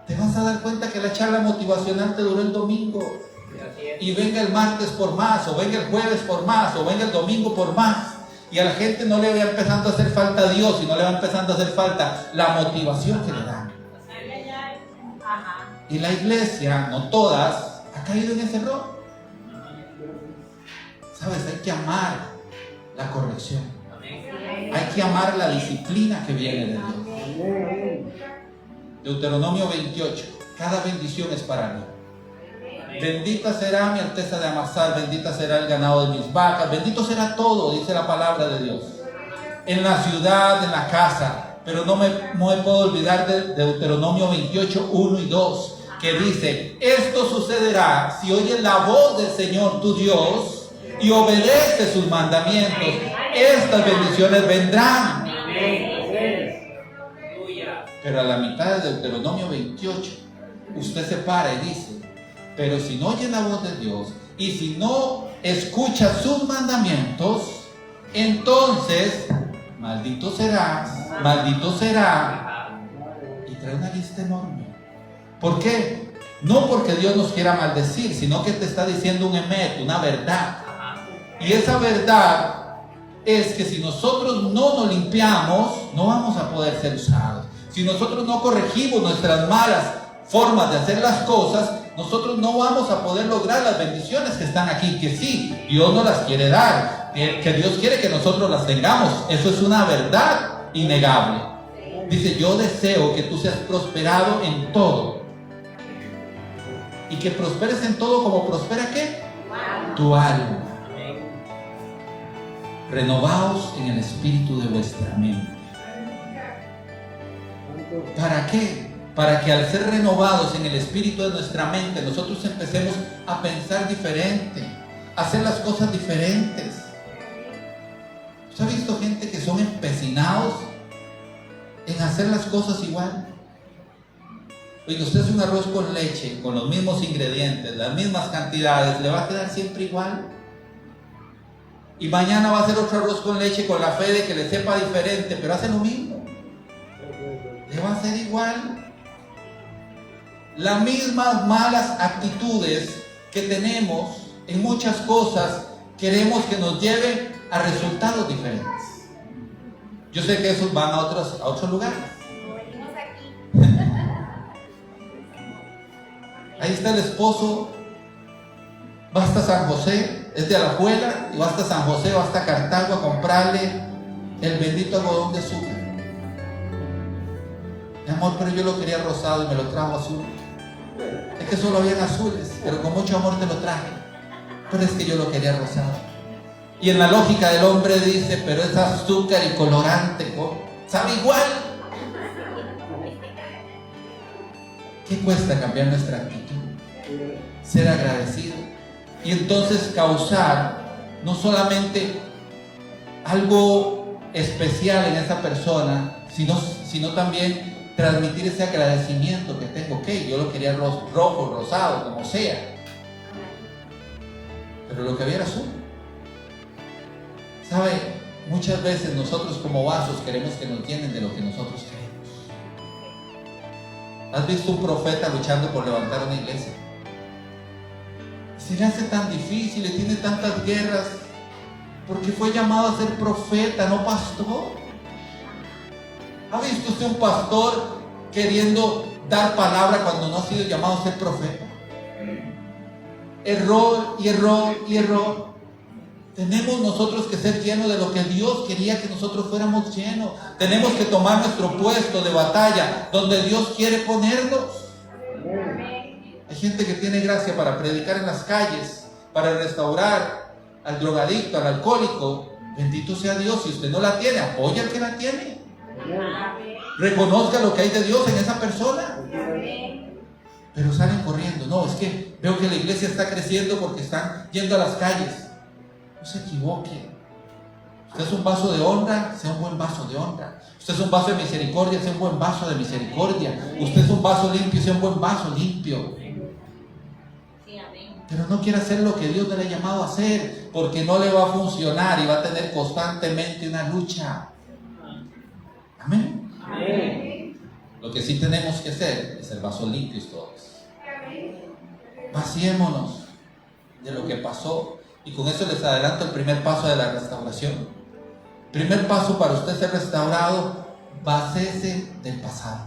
te vas a dar cuenta que la charla motivacional te duró el domingo. Y venga el martes por más, o venga el jueves por más, o venga el domingo por más. Y a la gente no le va empezando a hacer falta a Dios, y no le va empezando a hacer falta la motivación que le dan. Y la iglesia, no todas, ha caído en ese error. ¿Sabes? Hay que amar la corrección. Hay que amar la disciplina que viene de Dios. Deuteronomio 28. Cada bendición es para mí. Bendita será mi alteza de amasar, bendita será el ganado de mis vacas, bendito será todo, dice la palabra de Dios. En la ciudad, en la casa. Pero no me puedo olvidar de Deuteronomio 28, 1 y 2, que dice: esto sucederá si oyes la voz del Señor tu Dios y obedeces sus mandamientos. Estas bendiciones vendrán. Pero a la mitad de Deuteronomio 28, usted se para y dice: pero si no oyes la voz de Dios y si no escuchas sus mandamientos, entonces maldito serás, maldito será. Y trae una lista enorme. ¿Por qué? No porque Dios nos quiera maldecir, sino que te está diciendo un emet, una verdad. Y esa verdad es que si nosotros no nos limpiamos, no vamos a poder ser usados. Si nosotros no corregimos nuestras malas formas de hacer las cosas, nosotros no vamos a poder lograr las bendiciones que están aquí, que sí, Dios nos las quiere dar, que Dios quiere que nosotros las tengamos. Eso es una verdad innegable. Dice: yo deseo que tú seas prosperado en todo, y que prosperes en todo como prospera ¿qué? Tu alma. Renovaos en el espíritu de vuestra mente. ¿Para qué? Para que al ser renovados en el espíritu de nuestra mente, nosotros empecemos a pensar diferente, a hacer las cosas diferentes. ¿Usted ha visto gente que son empecinados en hacer las cosas igual? Oiga, usted hace un arroz con leche, con los mismos ingredientes, las mismas cantidades, ¿le va a quedar siempre igual? Y mañana va a hacer otro arroz con leche con la fe de que le sepa diferente, pero hace lo mismo. ¿Le va a hacer igual? Las mismas malas actitudes que tenemos en muchas cosas, queremos que nos lleven a resultados diferentes. Yo sé que esos van a otros lugares. Ahí está el esposo, va hasta San José, es de Alajuela, y va hasta San José, va hasta Cartago a comprarle el bendito algodón de azúcar. Mi amor, pero yo lo quería rosado y me lo trajo azul. Es que solo habían azules, pero con mucho amor te lo traje. Pero es que yo lo quería rosado. Y en la lógica del hombre dice, pero es azúcar y colorante, sabe igual. ¿Qué cuesta cambiar nuestra actitud? Ser agradecido. Y entonces causar no solamente algo especial en esa persona, sino también transmitir ese agradecimiento que tengo. Ok, yo lo quería rojo, rosado, como sea, pero lo que había era azul. ¿Sabe? Muchas veces nosotros como vasos queremos que nos llenen de lo que nosotros queremos. ¿Has visto un profeta luchando por levantar una iglesia? Se le hace tan difícil, le tiene tantas guerras, porque fue llamado a ser profeta, no pastor. ¿Ha visto usted un pastor queriendo dar palabra cuando no ha sido llamado a ser profeta? Error y error y error. Tenemos nosotros que ser llenos de lo que Dios quería que nosotros fuéramos llenos. Tenemos que tomar nuestro puesto de batalla donde Dios quiere ponernos. Hay gente que tiene gracia para predicar en las calles, para restaurar al drogadicto, al alcohólico. Bendito sea Dios. Si usted no la tiene, apoya al que la tiene. Reconozca lo que hay de Dios en esa persona. Pero salen corriendo. No, es que veo que la iglesia está creciendo porque están yendo a las calles. No se equivoque. Usted es un vaso de honra, sea un buen vaso de honra. Usted es un vaso de misericordia, sea un buen vaso de misericordia. Usted es un vaso limpio, sea un buen vaso limpio. Pero no quiere hacer lo que Dios le ha llamado a hacer, porque no le va a funcionar y va a tener constantemente una lucha. Amén. Amén. Lo que sí tenemos que hacer es el vaso limpio todos. Vaciémonos de lo que pasó. Y con eso les adelanto el primer paso de la restauración. Primer paso para usted ser restaurado: vacíese del pasado.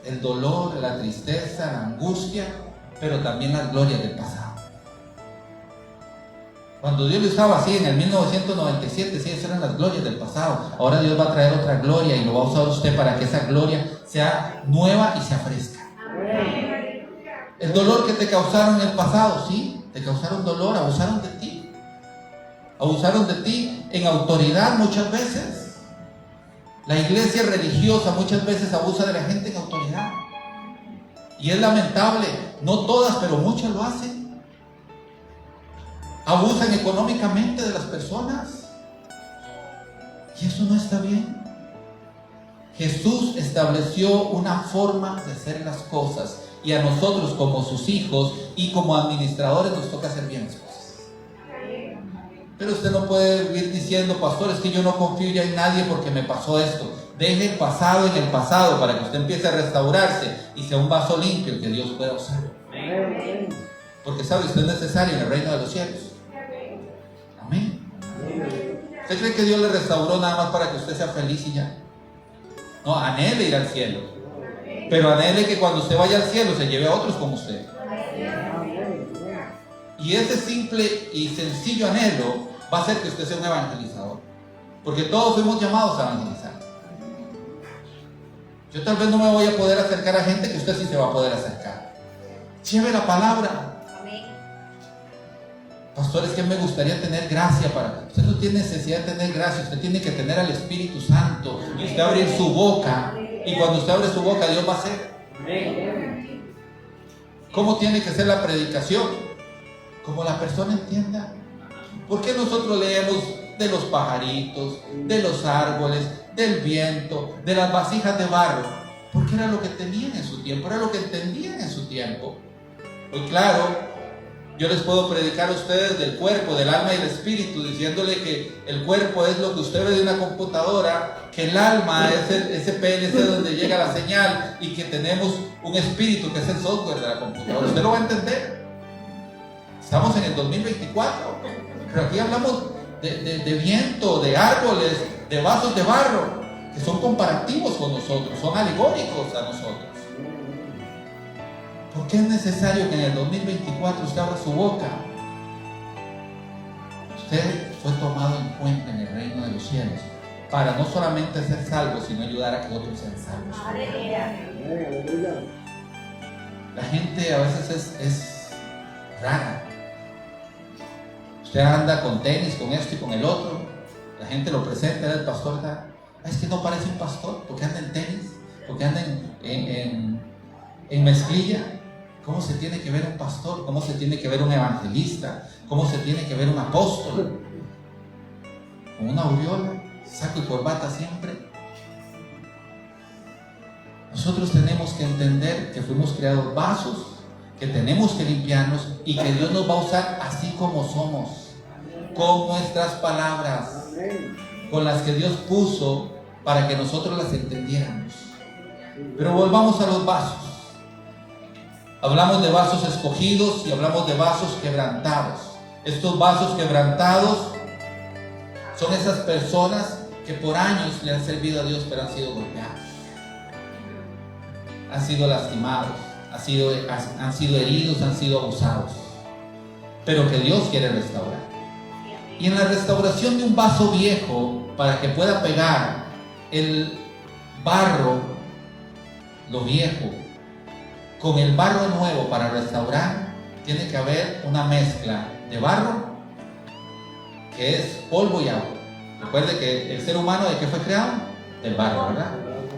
El dolor, la tristeza, la angustia, pero también las glorias del pasado. Cuando Dios lo estaba así en el 1997, sí, esas eran las glorias del pasado. Ahora Dios va a traer otra gloria y lo va a usar usted para que esa gloria sea nueva y sea fresca. El dolor que te causaron en el pasado, sí, te causaron dolor, abusaron de ti. Abusaron de ti en autoridad muchas veces. La iglesia religiosa muchas veces abusa de la gente en autoridad. Y es lamentable, no todas, pero muchas lo hacen. Abusan económicamente de las personas. Y eso no está bien. Jesús estableció una forma de hacer las cosas. Y a nosotros como sus hijos y como administradores nos toca hacer bien las cosas. Pero usted no puede vivir diciendo: pastor, es que yo no confío ya en nadie porque me pasó esto. Deje el pasado en el pasado para que usted empiece a restaurarse y sea un vaso limpio el que Dios pueda usar. Porque sabe, usted es necesario en el reino de los cielos. Amén. ¿Usted cree que Dios le restauró nada más para que usted sea feliz y ya? No, anhele ir al cielo. Pero anhele que cuando usted vaya al cielo se lleve a otros como usted. Y ese simple y sencillo anhelo va a hacer que usted sea un evangelizador. Porque todos fuimos llamados a evangelizar. Yo tal vez no me voy a poder acercar a gente que usted sí se va a poder acercar. Lleve la palabra. Pastor, es que me gustaría tener gracia para... Usted no tiene necesidad de tener gracia, usted tiene que tener al Espíritu Santo. Y usted abrir su boca. Y cuando usted abre su boca, Dios va a hacer. ¿Cómo tiene que ser la predicación? Como la persona entienda. ¿Por qué nosotros leemos de los pajaritos, de los árboles, del viento, de las vasijas de barro? Porque era lo que tenían en su tiempo, era lo que entendían en su tiempo. Pues claro, yo les puedo predicar a ustedes del cuerpo, del alma y del espíritu, diciéndole que el cuerpo es lo que usted ve de una computadora, que el alma es ese PLC donde llega la señal, y que tenemos un espíritu que es el software de la computadora. Usted lo va a entender. Estamos en el 2024, pero aquí hablamos de viento, de árboles, de vasos de barro, que son comparativos con nosotros, son alegóricos a nosotros. ¿Por qué es necesario que en el 2024 usted abra su boca? Usted fue tomado en cuenta en el reino de los cielos para no solamente ser salvo, sino ayudar a que otros sean salvos. La gente a veces es rara. Usted anda con tenis, con esto y con el otro. La gente lo presenta, el pastor está. Es que no parece un pastor, porque anda en tenis, porque anda en mezclilla. ¿Cómo se tiene que ver un pastor? ¿Cómo se tiene que ver un evangelista? ¿Cómo se tiene que ver un apóstol? Con una aureola, saco y corbata siempre. Nosotros tenemos que entender que fuimos creados vasos, que tenemos que limpiarnos y que Dios nos va a usar así como somos, con nuestras palabras, con las que Dios puso para que nosotros las entendiéramos. Pero volvamos a los vasos. Hablamos de vasos escogidos y hablamos de vasos quebrantados. Estos vasos quebrantados son esas personas que por años le han servido a Dios, pero han sido golpeados, han sido lastimados, han sido heridos, han sido abusados, pero que Dios quiere restaurar. Y en la restauración de un vaso viejo, para que pueda pegar el barro, lo viejo, con el barro nuevo para restaurar, tiene que haber una mezcla de barro, que es polvo y agua. Recuerde que el ser humano, ¿de qué fue creado? Del barro, ¿verdad?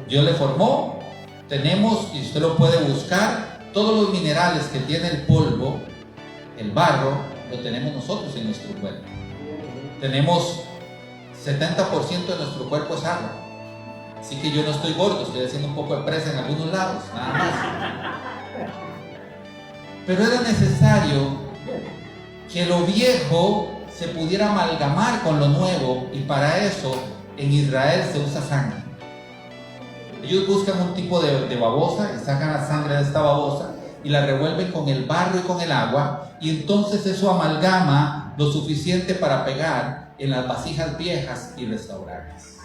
Dios le formó. Tenemos, y usted lo puede buscar, todos los minerales que tiene el polvo, el barro, lo tenemos nosotros en nuestro cuerpo. Tenemos 70% de nuestro cuerpo es agua. Así que yo no estoy gordo, estoy haciendo un poco de presa en algunos lados, nada más. Pero era necesario que lo viejo se pudiera amalgamar con lo nuevo, y para eso en Israel se usa sangre. Ellos buscan un tipo de babosa y sacan la sangre de esta babosa y la revuelven con el barro y con el agua, y entonces eso amalgama lo suficiente para pegar en las vasijas viejas y restaurarlas.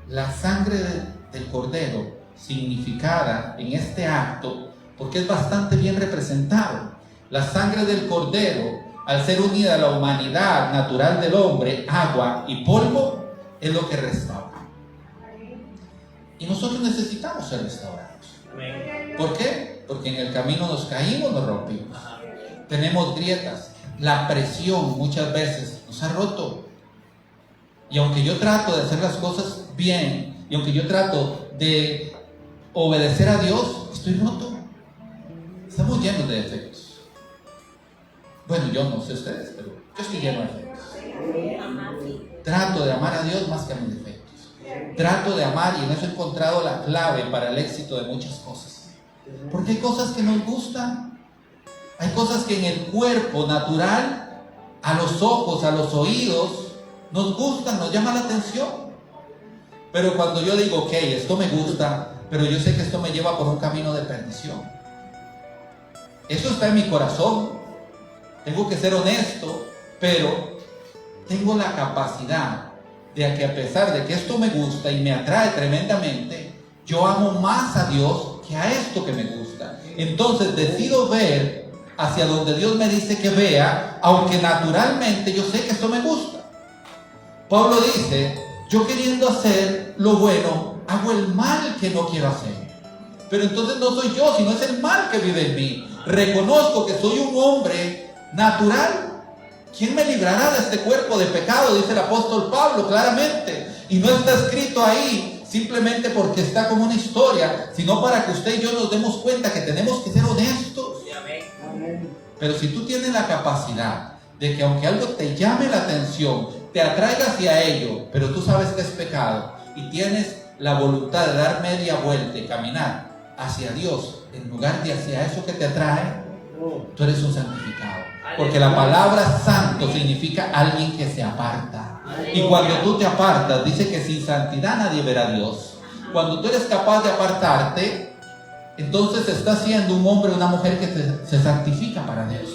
La sangre del cordero, significada en este acto, porque es bastante bien representado. La sangre del cordero, al ser unida a la humanidad natural del hombre, agua y polvo, es lo que restaura. Y nosotros necesitamos ser restaurados. ¿Por qué? Porque en el camino nos caímos, nos rompimos. Tenemos grietas. La presión muchas veces nos ha roto. Y aunque yo trato de hacer las cosas bien, y aunque yo trato de obedecer a Dios, estoy roto. Estamos llenos de defectos. Bueno, yo no sé ustedes, pero yo estoy lleno de defectos. Trato de amar a Dios más que a mis defectos. Trato de amar, y en eso he encontrado la clave para el éxito de muchas cosas. Porque hay cosas que nos gustan. Hay cosas que en el cuerpo natural, a los ojos, a los oídos, nos gustan, nos llama la atención. Pero cuando yo digo, ok, esto me gusta, pero yo sé que esto me lleva por un camino de perdición, eso está en mi corazón. Tengo que ser honesto, pero tengo la capacidad de que, a pesar de que esto me gusta y me atrae tremendamente, yo amo más a Dios que a esto que me gusta. Entonces decido ver hacia donde Dios me dice que vea, aunque naturalmente yo sé que esto me gusta. Pablo dice, yo queriendo hacer lo bueno, hago el mal que no quiero hacer. Pero entonces no soy yo, sino es el mal que vive en mí. Reconozco que soy un hombre natural. ¿Quién me librará de este cuerpo de pecado? Dice el apóstol Pablo claramente. Y no está escrito ahí simplemente porque está como una historia, sino para que usted y yo nos demos cuenta que tenemos que ser honestos. Pero si tú tienes la capacidad de que aunque algo te llame la atención, te atraiga hacia ello, pero tú sabes que es pecado, y tienes la voluntad de dar media vuelta y caminar hacia Dios en lugar de hacia eso que te atrae, tú eres un santificado. Porque la palabra santo significa alguien que se aparta. Y cuando tú te apartas, dice que sin santidad nadie verá a Dios. Cuando tú eres capaz de apartarte, entonces estás siendo un hombre o una mujer que se santifica para Dios.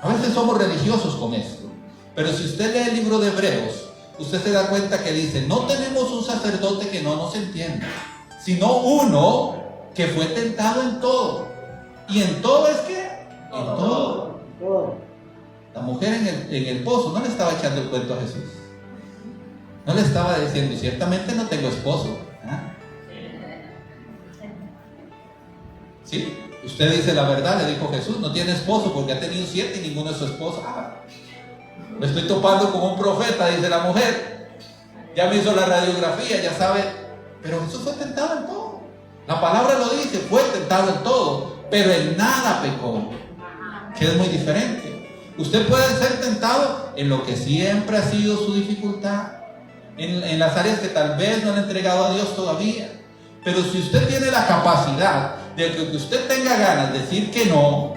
A veces somos religiosos con esto, pero si usted lee el libro de Hebreos, usted se da cuenta que dice, no tenemos un sacerdote que no nos entienda, sino uno que fue tentado en todo. ¿Y en todo es qué? En todo. La mujer en el pozo no le estaba echando el cuento a Jesús. No le estaba diciendo, ciertamente no tengo esposo. ¿Sí? Usted dice la verdad, le dijo Jesús, no tiene esposo porque ha tenido 7 y ninguno es su esposo. Me estoy topando como un profeta, dice la mujer. Ya me hizo la radiografía, ya sabe. Pero Jesús fue tentado en todo. La palabra lo dice, fue tentado en todo, pero en nada pecó, que es muy diferente. Usted puede ser tentado en lo que siempre ha sido su dificultad, en las áreas que tal vez no han entregado a Dios todavía. Pero si usted tiene la capacidad de que usted tenga ganas de decir que no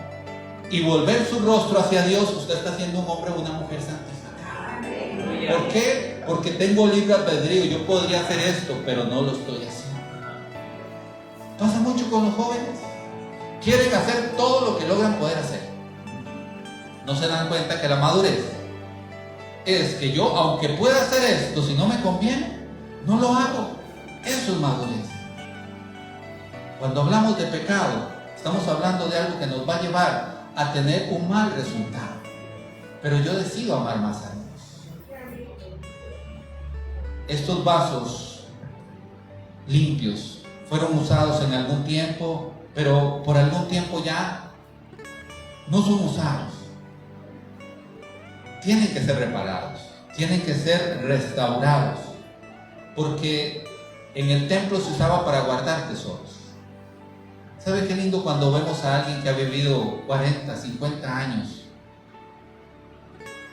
y volver su rostro hacia Dios, usted está siendo un hombre o una mujer santificada. ¿Por qué? Porque tengo libre albedrío. Yo podría hacer esto, pero no lo estoy haciendo. Pasa mucho con los jóvenes. Quieren hacer todo lo que logran poder hacer. No se dan cuenta que la madurez es que yo, aunque pueda hacer esto, si no me conviene, no lo hago. Eso es madurez. Cuando hablamos de pecado, estamos hablando de algo que nos va a llevar a tener un mal resultado. Pero yo decido amar más a Dios. Estos vasos limpios fueron usados en algún tiempo, pero por algún tiempo ya no son usados. Tienen que ser reparados, tienen que ser restaurados, porque en el templo se usaba para guardar tesoros. ¿Sabe qué lindo cuando vemos a alguien que ha vivido 40, 50 años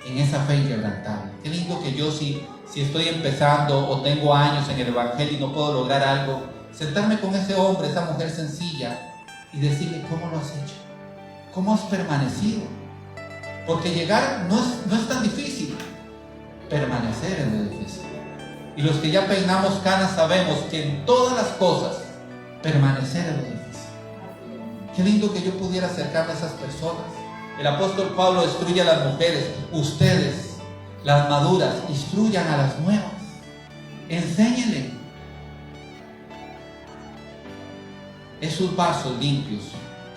en esa fe inquebrantable? Qué lindo que yo, si estoy empezando o tengo años en el Evangelio y no puedo lograr algo, sentarme con ese hombre, esa mujer sencilla y decirle: ¿cómo lo has hecho? ¿Cómo has permanecido? Porque llegar no es tan difícil, permanecer es lo difícil. Y los que ya peinamos canas sabemos que en todas las cosas permanecer es lo difícil. Qué lindo que yo pudiera acercarme a esas personas. El apóstol Pablo instruye a las mujeres: ustedes, las maduras, instruyan a las nuevas, enséñenle. Esos vasos limpios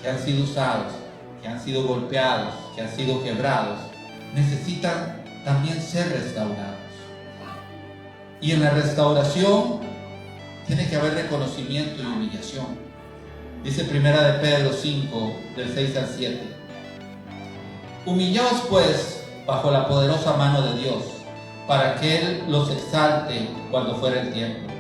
que han sido usados, que han sido golpeados, que han sido quebrados, necesitan también ser restaurados. Y en la restauración tiene que haber reconocimiento y humillación. Dice Primera de Pedro 5, del 6 al 7. Humillaos pues bajo la poderosa mano de Dios, para que Él los exalte cuando fuera el tiempo,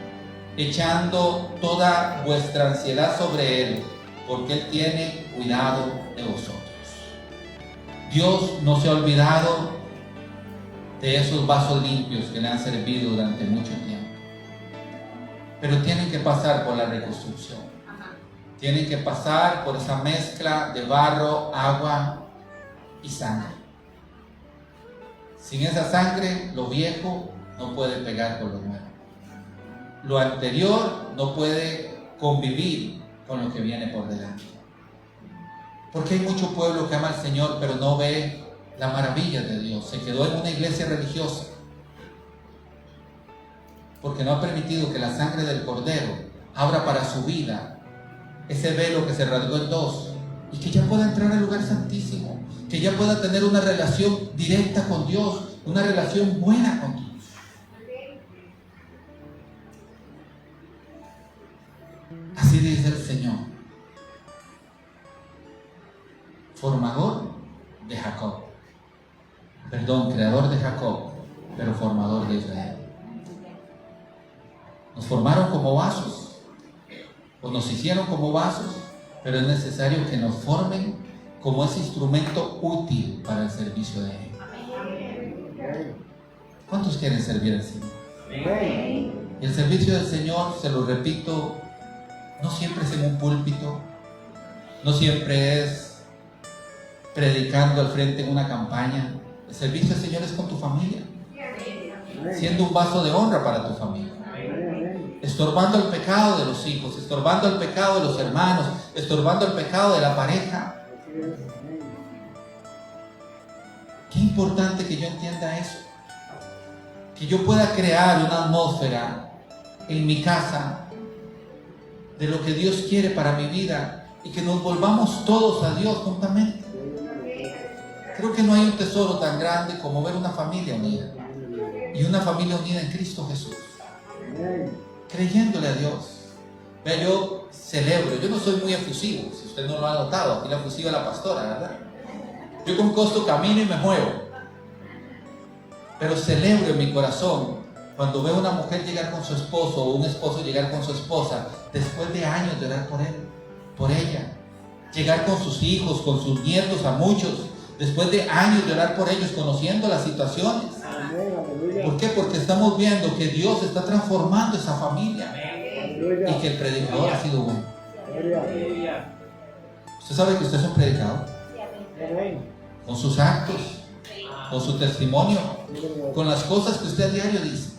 echando toda vuestra ansiedad sobre Él, porque Él tiene cuidado de vosotros. Dios no se ha olvidado de esos vasos limpios que le han servido durante mucho tiempo, pero tienen que pasar por la reconstrucción. Tienen que pasar por esa mezcla de barro, agua y sangre. Sin esa sangre, lo viejo no puede pegar con lo nuevo. Lo anterior no puede convivir con lo que viene por delante. Porque hay mucho pueblo que ama al Señor, pero no ve la maravilla de Dios. Se quedó en una iglesia religiosa, porque no ha permitido que la sangre del Cordero abra para su vida ese velo que se rasgó en dos, y que ya pueda entrar al lugar santísimo, que ya pueda tener una relación directa con Dios, una relación buena con Dios. Así dice el Señor, formador de Jacob, creador de Jacob, pero formador de Israel. Nos formaron como vasos, o nos hicieron como vasos, pero es necesario que nos formen como ese instrumento útil para el servicio de Él. ¿Cuántos quieren servir al Señor? Y el servicio del Señor, se lo repito, no siempre es en un púlpito, no siempre es predicando al frente en una campaña. El servicio del Señor es con tu familia, siendo un vaso de honra para tu familia, estorbando el pecado de los hijos, estorbando el pecado de los hermanos, estorbando el pecado de la pareja. Qué importante que yo entienda eso, que yo pueda crear una atmósfera en mi casa de lo que Dios quiere para mi vida, y que nos volvamos todos a Dios juntamente. Creo que no hay un tesoro tan grande como ver una familia unida, y una familia unida en Cristo Jesús, creyéndole a Dios, Vea, yo celebro, yo no soy muy efusivo, si usted no lo ha notado, aquí la efusiva es la pastora, ¿verdad? Yo con costo camino y me muevo, pero celebro en mi corazón cuando veo a una mujer llegar con su esposo o un esposo llegar con su esposa después de años de orar por él, por ella, llegar con sus hijos, con sus nietos, a muchos, después de años de orar por ellos, conociendo las situaciones. ¿Por qué? Porque estamos viendo que Dios está transformando esa familia y que el predicador ha sido bueno. ¿Usted sabe que usted es un predicador? Con sus actos, con su testimonio, con las cosas que usted a diario dice.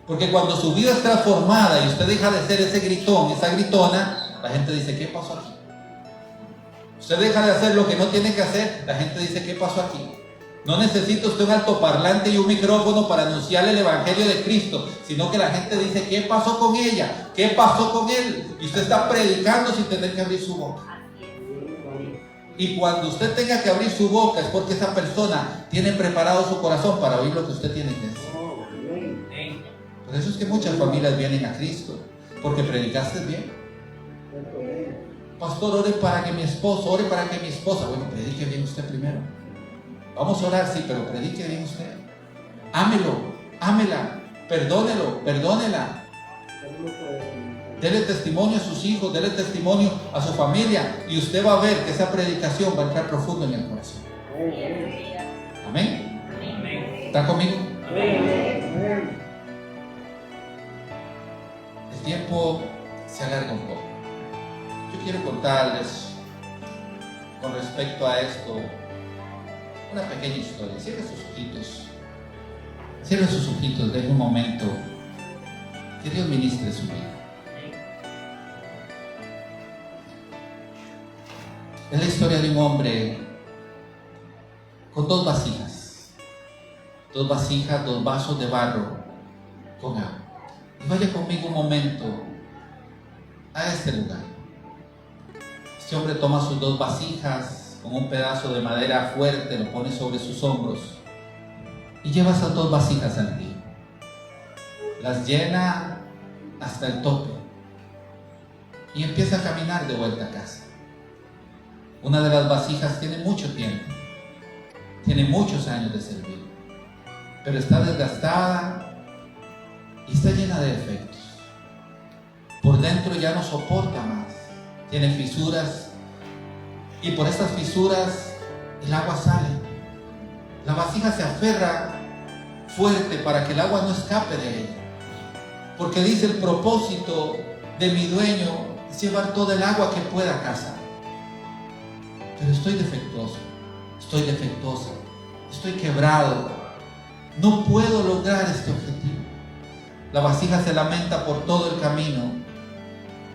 Porque cuando su vida es transformada y usted deja de ser ese gritón, esa gritona, la gente dice, ¿qué pasó aquí? Usted deja de hacer lo que no tiene que hacer, la gente dice, ¿qué pasó aquí? No necesita usted un altoparlante y un micrófono para anunciarle el evangelio de Cristo, sino que la gente dice, ¿qué pasó con ella? ¿Qué pasó con él? Y usted está predicando sin tener que abrir su boca. Y cuando usted tenga que abrir su boca es porque esa persona tiene preparado su corazón para oír lo que usted tiene que decir. Por eso es que muchas familias vienen a Cristo, porque predicaste bien. Pastor, ore para que mi esposo, ore para que mi esposa. Bueno, predique bien usted primero. Vamos a orar, sí, pero predique bien usted. Ámelo, ámela, perdónelo, perdónela. Dele testimonio a sus hijos, dele testimonio a su familia, y usted va a ver que esa predicación va a entrar profundo en el corazón. Amén. ¿Está conmigo? El tiempo se alarga un poco. Yo quiero contarles con respecto a esto una pequeña historia. Cierre sus ojitos. Cierre sus ojitos, deje un momento que Dios ministre su vida. Es la historia de un hombre con dos vasijas, dos vasos de barro con agua. Y vaya conmigo un momento a este lugar. Este hombre toma sus dos vasijas con un pedazo de madera fuerte, lo pone sobre sus hombros y lleva esas dos vasijas al río. Las llena hasta el tope y empieza a caminar de vuelta a casa. Una de las vasijas tiene mucho tiempo, tiene muchos años de servir, pero está desgastada y está llena de defectos. Por dentro ya no soporta más, tiene fisuras, y por estas fisuras el agua sale. La vasija se aferra fuerte para que el agua no escape de ella, porque dice: el propósito de mi dueño es llevar todo el agua que pueda a casa. Pero estoy defectuoso, estoy defectuosa, estoy quebrado, no puedo lograr este objetivo. La vasija se lamenta por todo el camino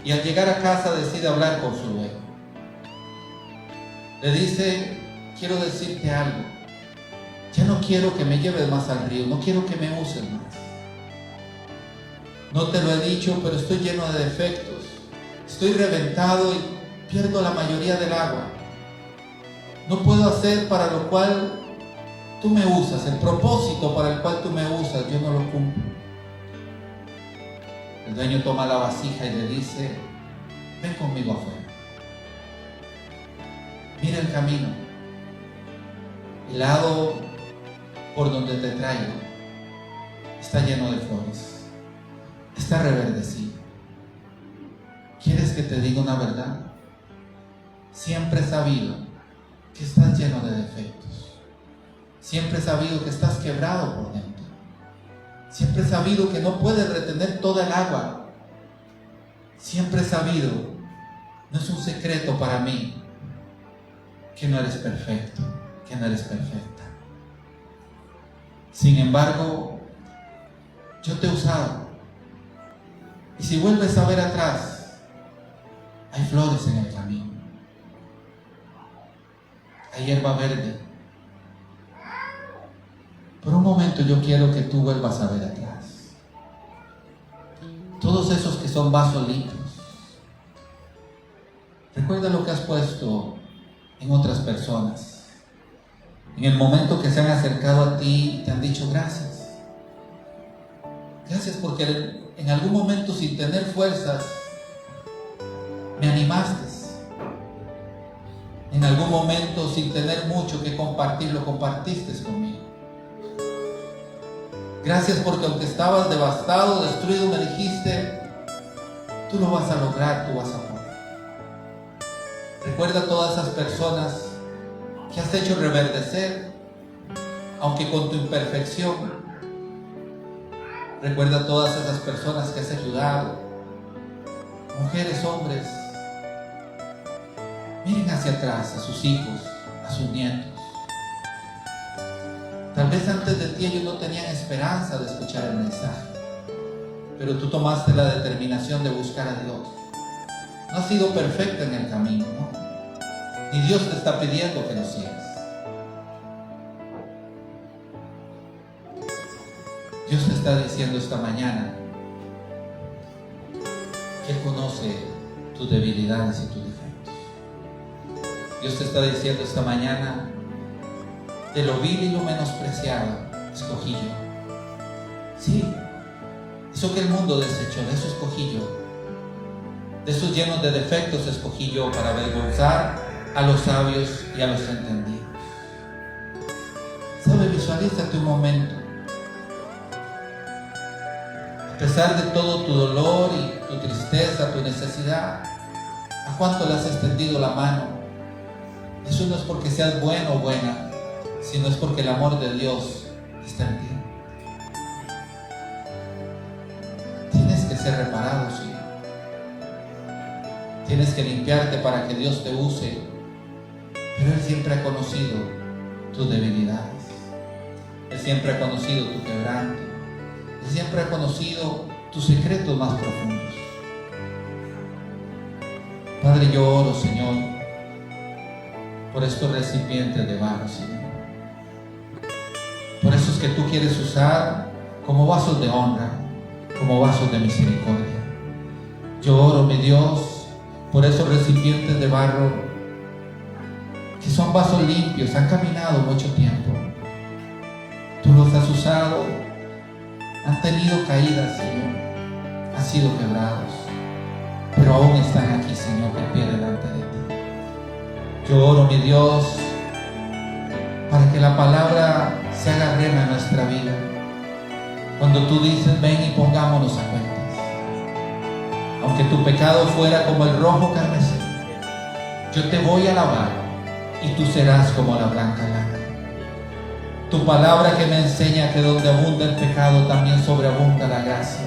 y al llegar a casa decide hablar con su dueño. Le dice: quiero decirte algo, ya no quiero que me lleves más al río, no quiero que me uses más. No te lo he dicho, pero estoy lleno de defectos, estoy reventado y pierdo la mayoría del agua. No puedo hacer para lo cual tú me usas, el propósito para el cual tú me usas, yo no lo cumplo. El dueño toma la vasija y le dice: ven conmigo afuera. Mira el camino. El lado por donde te traigo está lleno de flores, está reverdecido. ¿Quieres que te diga una verdad? Siempre he sabido que estás lleno de defectos. Siempre he sabido que estás quebrado por dentro. Siempre he sabido que no puedes retener toda el agua. Siempre he sabido, no es un secreto para mí, que no eres perfecto, que no eres perfecta. Sin embargo, yo te he usado. Y si vuelves a ver atrás, hay flores en el camino. Hay hierba verde. Por un momento yo quiero que tú vuelvas a ver atrás. Todos esos que son vasos limpios. Recuerda lo que has puesto en otras personas. En el momento que se han acercado a ti y te han dicho gracias. Gracias porque en algún momento, sin tener fuerzas, me animaste. En algún momento, sin tener mucho que compartir, lo compartiste conmigo. Gracias porque aunque estabas devastado, destruido, me dijiste, tú lo vas a lograr, tú vas a poder. Recuerda a todas esas personas que has hecho reverdecer, aunque con tu imperfección. Recuerda a todas esas personas que has ayudado, mujeres, hombres. Miren hacia atrás, a sus hijos, a sus nietos. Tal vez antes de ti ellos no tenían esperanza de escuchar el mensaje, pero tú tomaste la determinación de buscar a Dios. No has sido perfecto en el camino, ¿no? Ni Dios te está pidiendo que lo sigas. Dios te está diciendo esta mañana que Él conoce tus debilidades y tus defectos. Dios te está diciendo esta mañana, de lo vil y lo menospreciado escogí yo. Sí, eso que el mundo desechó, de eso escogí yo. De esos llenos de defectos escogí yo para avergonzar a los sabios y a los entendidos. ¿Sabe? Visualízate un momento. A pesar de todo tu dolor y tu tristeza, tu necesidad, ¿a cuánto le has extendido la mano? Eso no es porque seas bueno o buena, sino es porque el amor de Dios está en ti. Tienes que ser reparado, sí. Tienes que limpiarte para que Dios te use, pero Él siempre ha conocido tus debilidades. Él siempre ha conocido tu quebranto. Él siempre ha conocido tus secretos más profundos. Padre, yo oro, Señor, por estos recipientes de barro, Señor. Por esos que tú quieres usar como vasos de honra, como vasos de misericordia. Yo oro, mi Dios, por esos recipientes de barro que son vasos limpios, han caminado mucho tiempo. Tú los has usado, han tenido caídas, Señor, han sido quebrados, pero aún están aquí, Señor, de pie delante de ti. Yo oro, mi Dios, para que la palabra se haga rema en nuestra vida. Cuando tú dices, ven y pongámonos a cuentas. Aunque tu pecado fuera como el rojo carmesí, yo te voy a lavar y tú serás como la blanca lana. Tu palabra que me enseña que donde abunda el pecado también sobreabunda la gracia.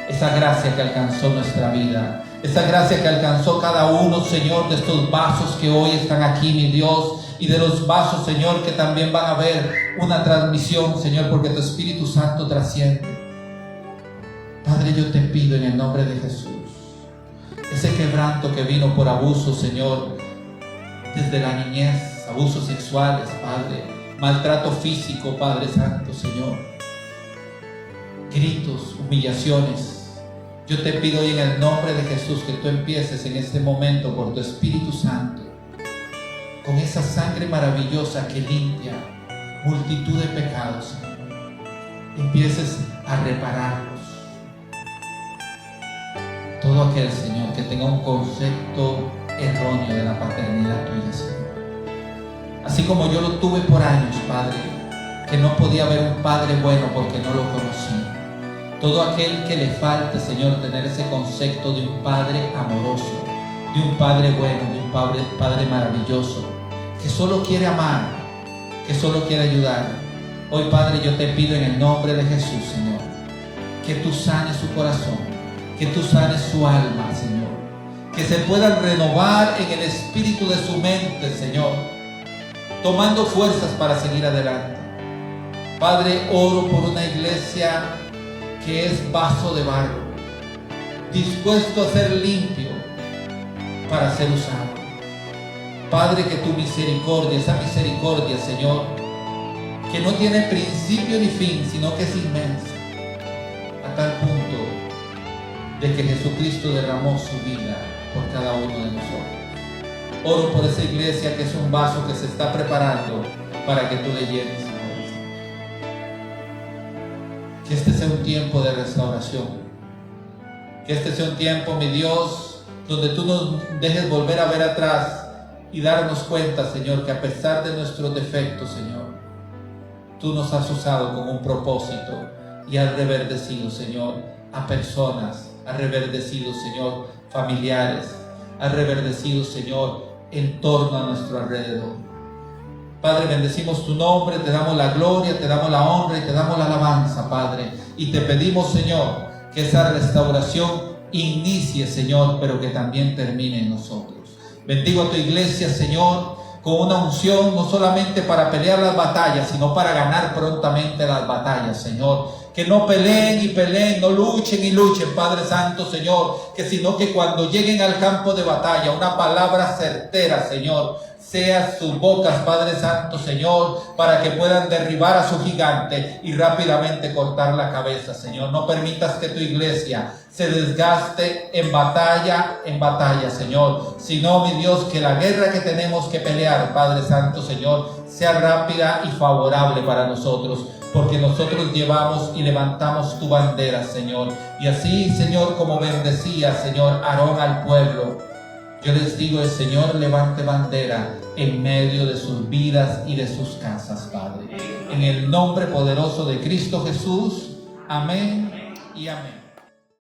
Esa gracia que alcanzó nuestra vida, esa gracia que alcanzó cada uno, Señor, de estos vasos que hoy están aquí, mi Dios, y de los vasos, Señor, que también van a ver una transmisión, Señor, porque tu Espíritu Santo trasciende. Padre, yo te pido en el nombre de Jesús, ese quebranto que vino por abuso, Señor, desde la niñez, abusos sexuales, Padre, maltrato físico, Padre Santo, Señor, gritos, humillaciones. Yo te pido hoy en el nombre de Jesús que tú empieces en este momento por tu Espíritu Santo, con esa sangre maravillosa que limpia multitud de pecados, Señor. Empieces a repararlos. Todo aquel, Señor, que tenga un concepto erróneo de la paternidad tuya, Señor. Así como yo lo tuve por años, Padre, que no podía haber un Padre bueno porque no lo conocí. Todo aquel que le falte, Señor, tener ese concepto de un Padre amoroso, de un Padre bueno, de un Padre maravilloso, que solo quiere amar, que solo quiere ayudar. Hoy, Padre, yo te pido en el nombre de Jesús, Señor, que tú sanes su corazón, que tú sanes su alma, Señor, que se puedan renovar en el espíritu de su mente, Señor, tomando fuerzas para seguir adelante. Padre, oro por una iglesia que es vaso de barro, dispuesto a ser limpio para ser usado. Padre, que tu misericordia, esa misericordia, Señor, que no tiene principio ni fin, sino que es inmensa, a tal punto de que Jesucristo derramó su vida por cada uno de nosotros. Oro por esa iglesia que es un vaso que se está preparando para que tú le llenes, Señor. Que este sea un tiempo de restauración. Que este sea un tiempo, mi Dios, donde tú nos dejes volver a ver atrás y darnos cuenta, Señor, que a pesar de nuestros defectos, Señor, tú nos has usado con un propósito y has reverdecido, Señor, a personas, has reverdecido, Señor, familiares, has reverdecido, Señor, en torno a nuestro alrededor. Padre, bendecimos tu nombre, te damos la gloria, te damos la honra y te damos la alabanza, Padre. Y te pedimos, Señor, que esa restauración inicie, Señor, pero que también termine en nosotros. Bendigo a tu iglesia, Señor, con una unción no solamente para pelear las batallas, sino para ganar prontamente las batallas, Señor. Que no peleen y peleen, no luchen y luchen, Padre Santo, Señor, sino que cuando lleguen al campo de batalla, una palabra certera, Señor, sea sus bocas, Padre Santo, Señor, para que puedan derribar a su gigante y rápidamente cortar la cabeza, Señor. No permitas que tu iglesia se desgaste en batalla, Señor, sino, mi Dios, que la guerra que tenemos que pelear, Padre Santo, Señor, sea rápida y favorable para nosotros, porque nosotros llevamos y levantamos tu bandera, Señor. Y así, Señor, como bendecía, Señor, Aarón al pueblo, yo les digo, el Señor levante bandera en medio de sus vidas y de sus casas, Padre. En el nombre poderoso de Cristo Jesús. Amén y amén.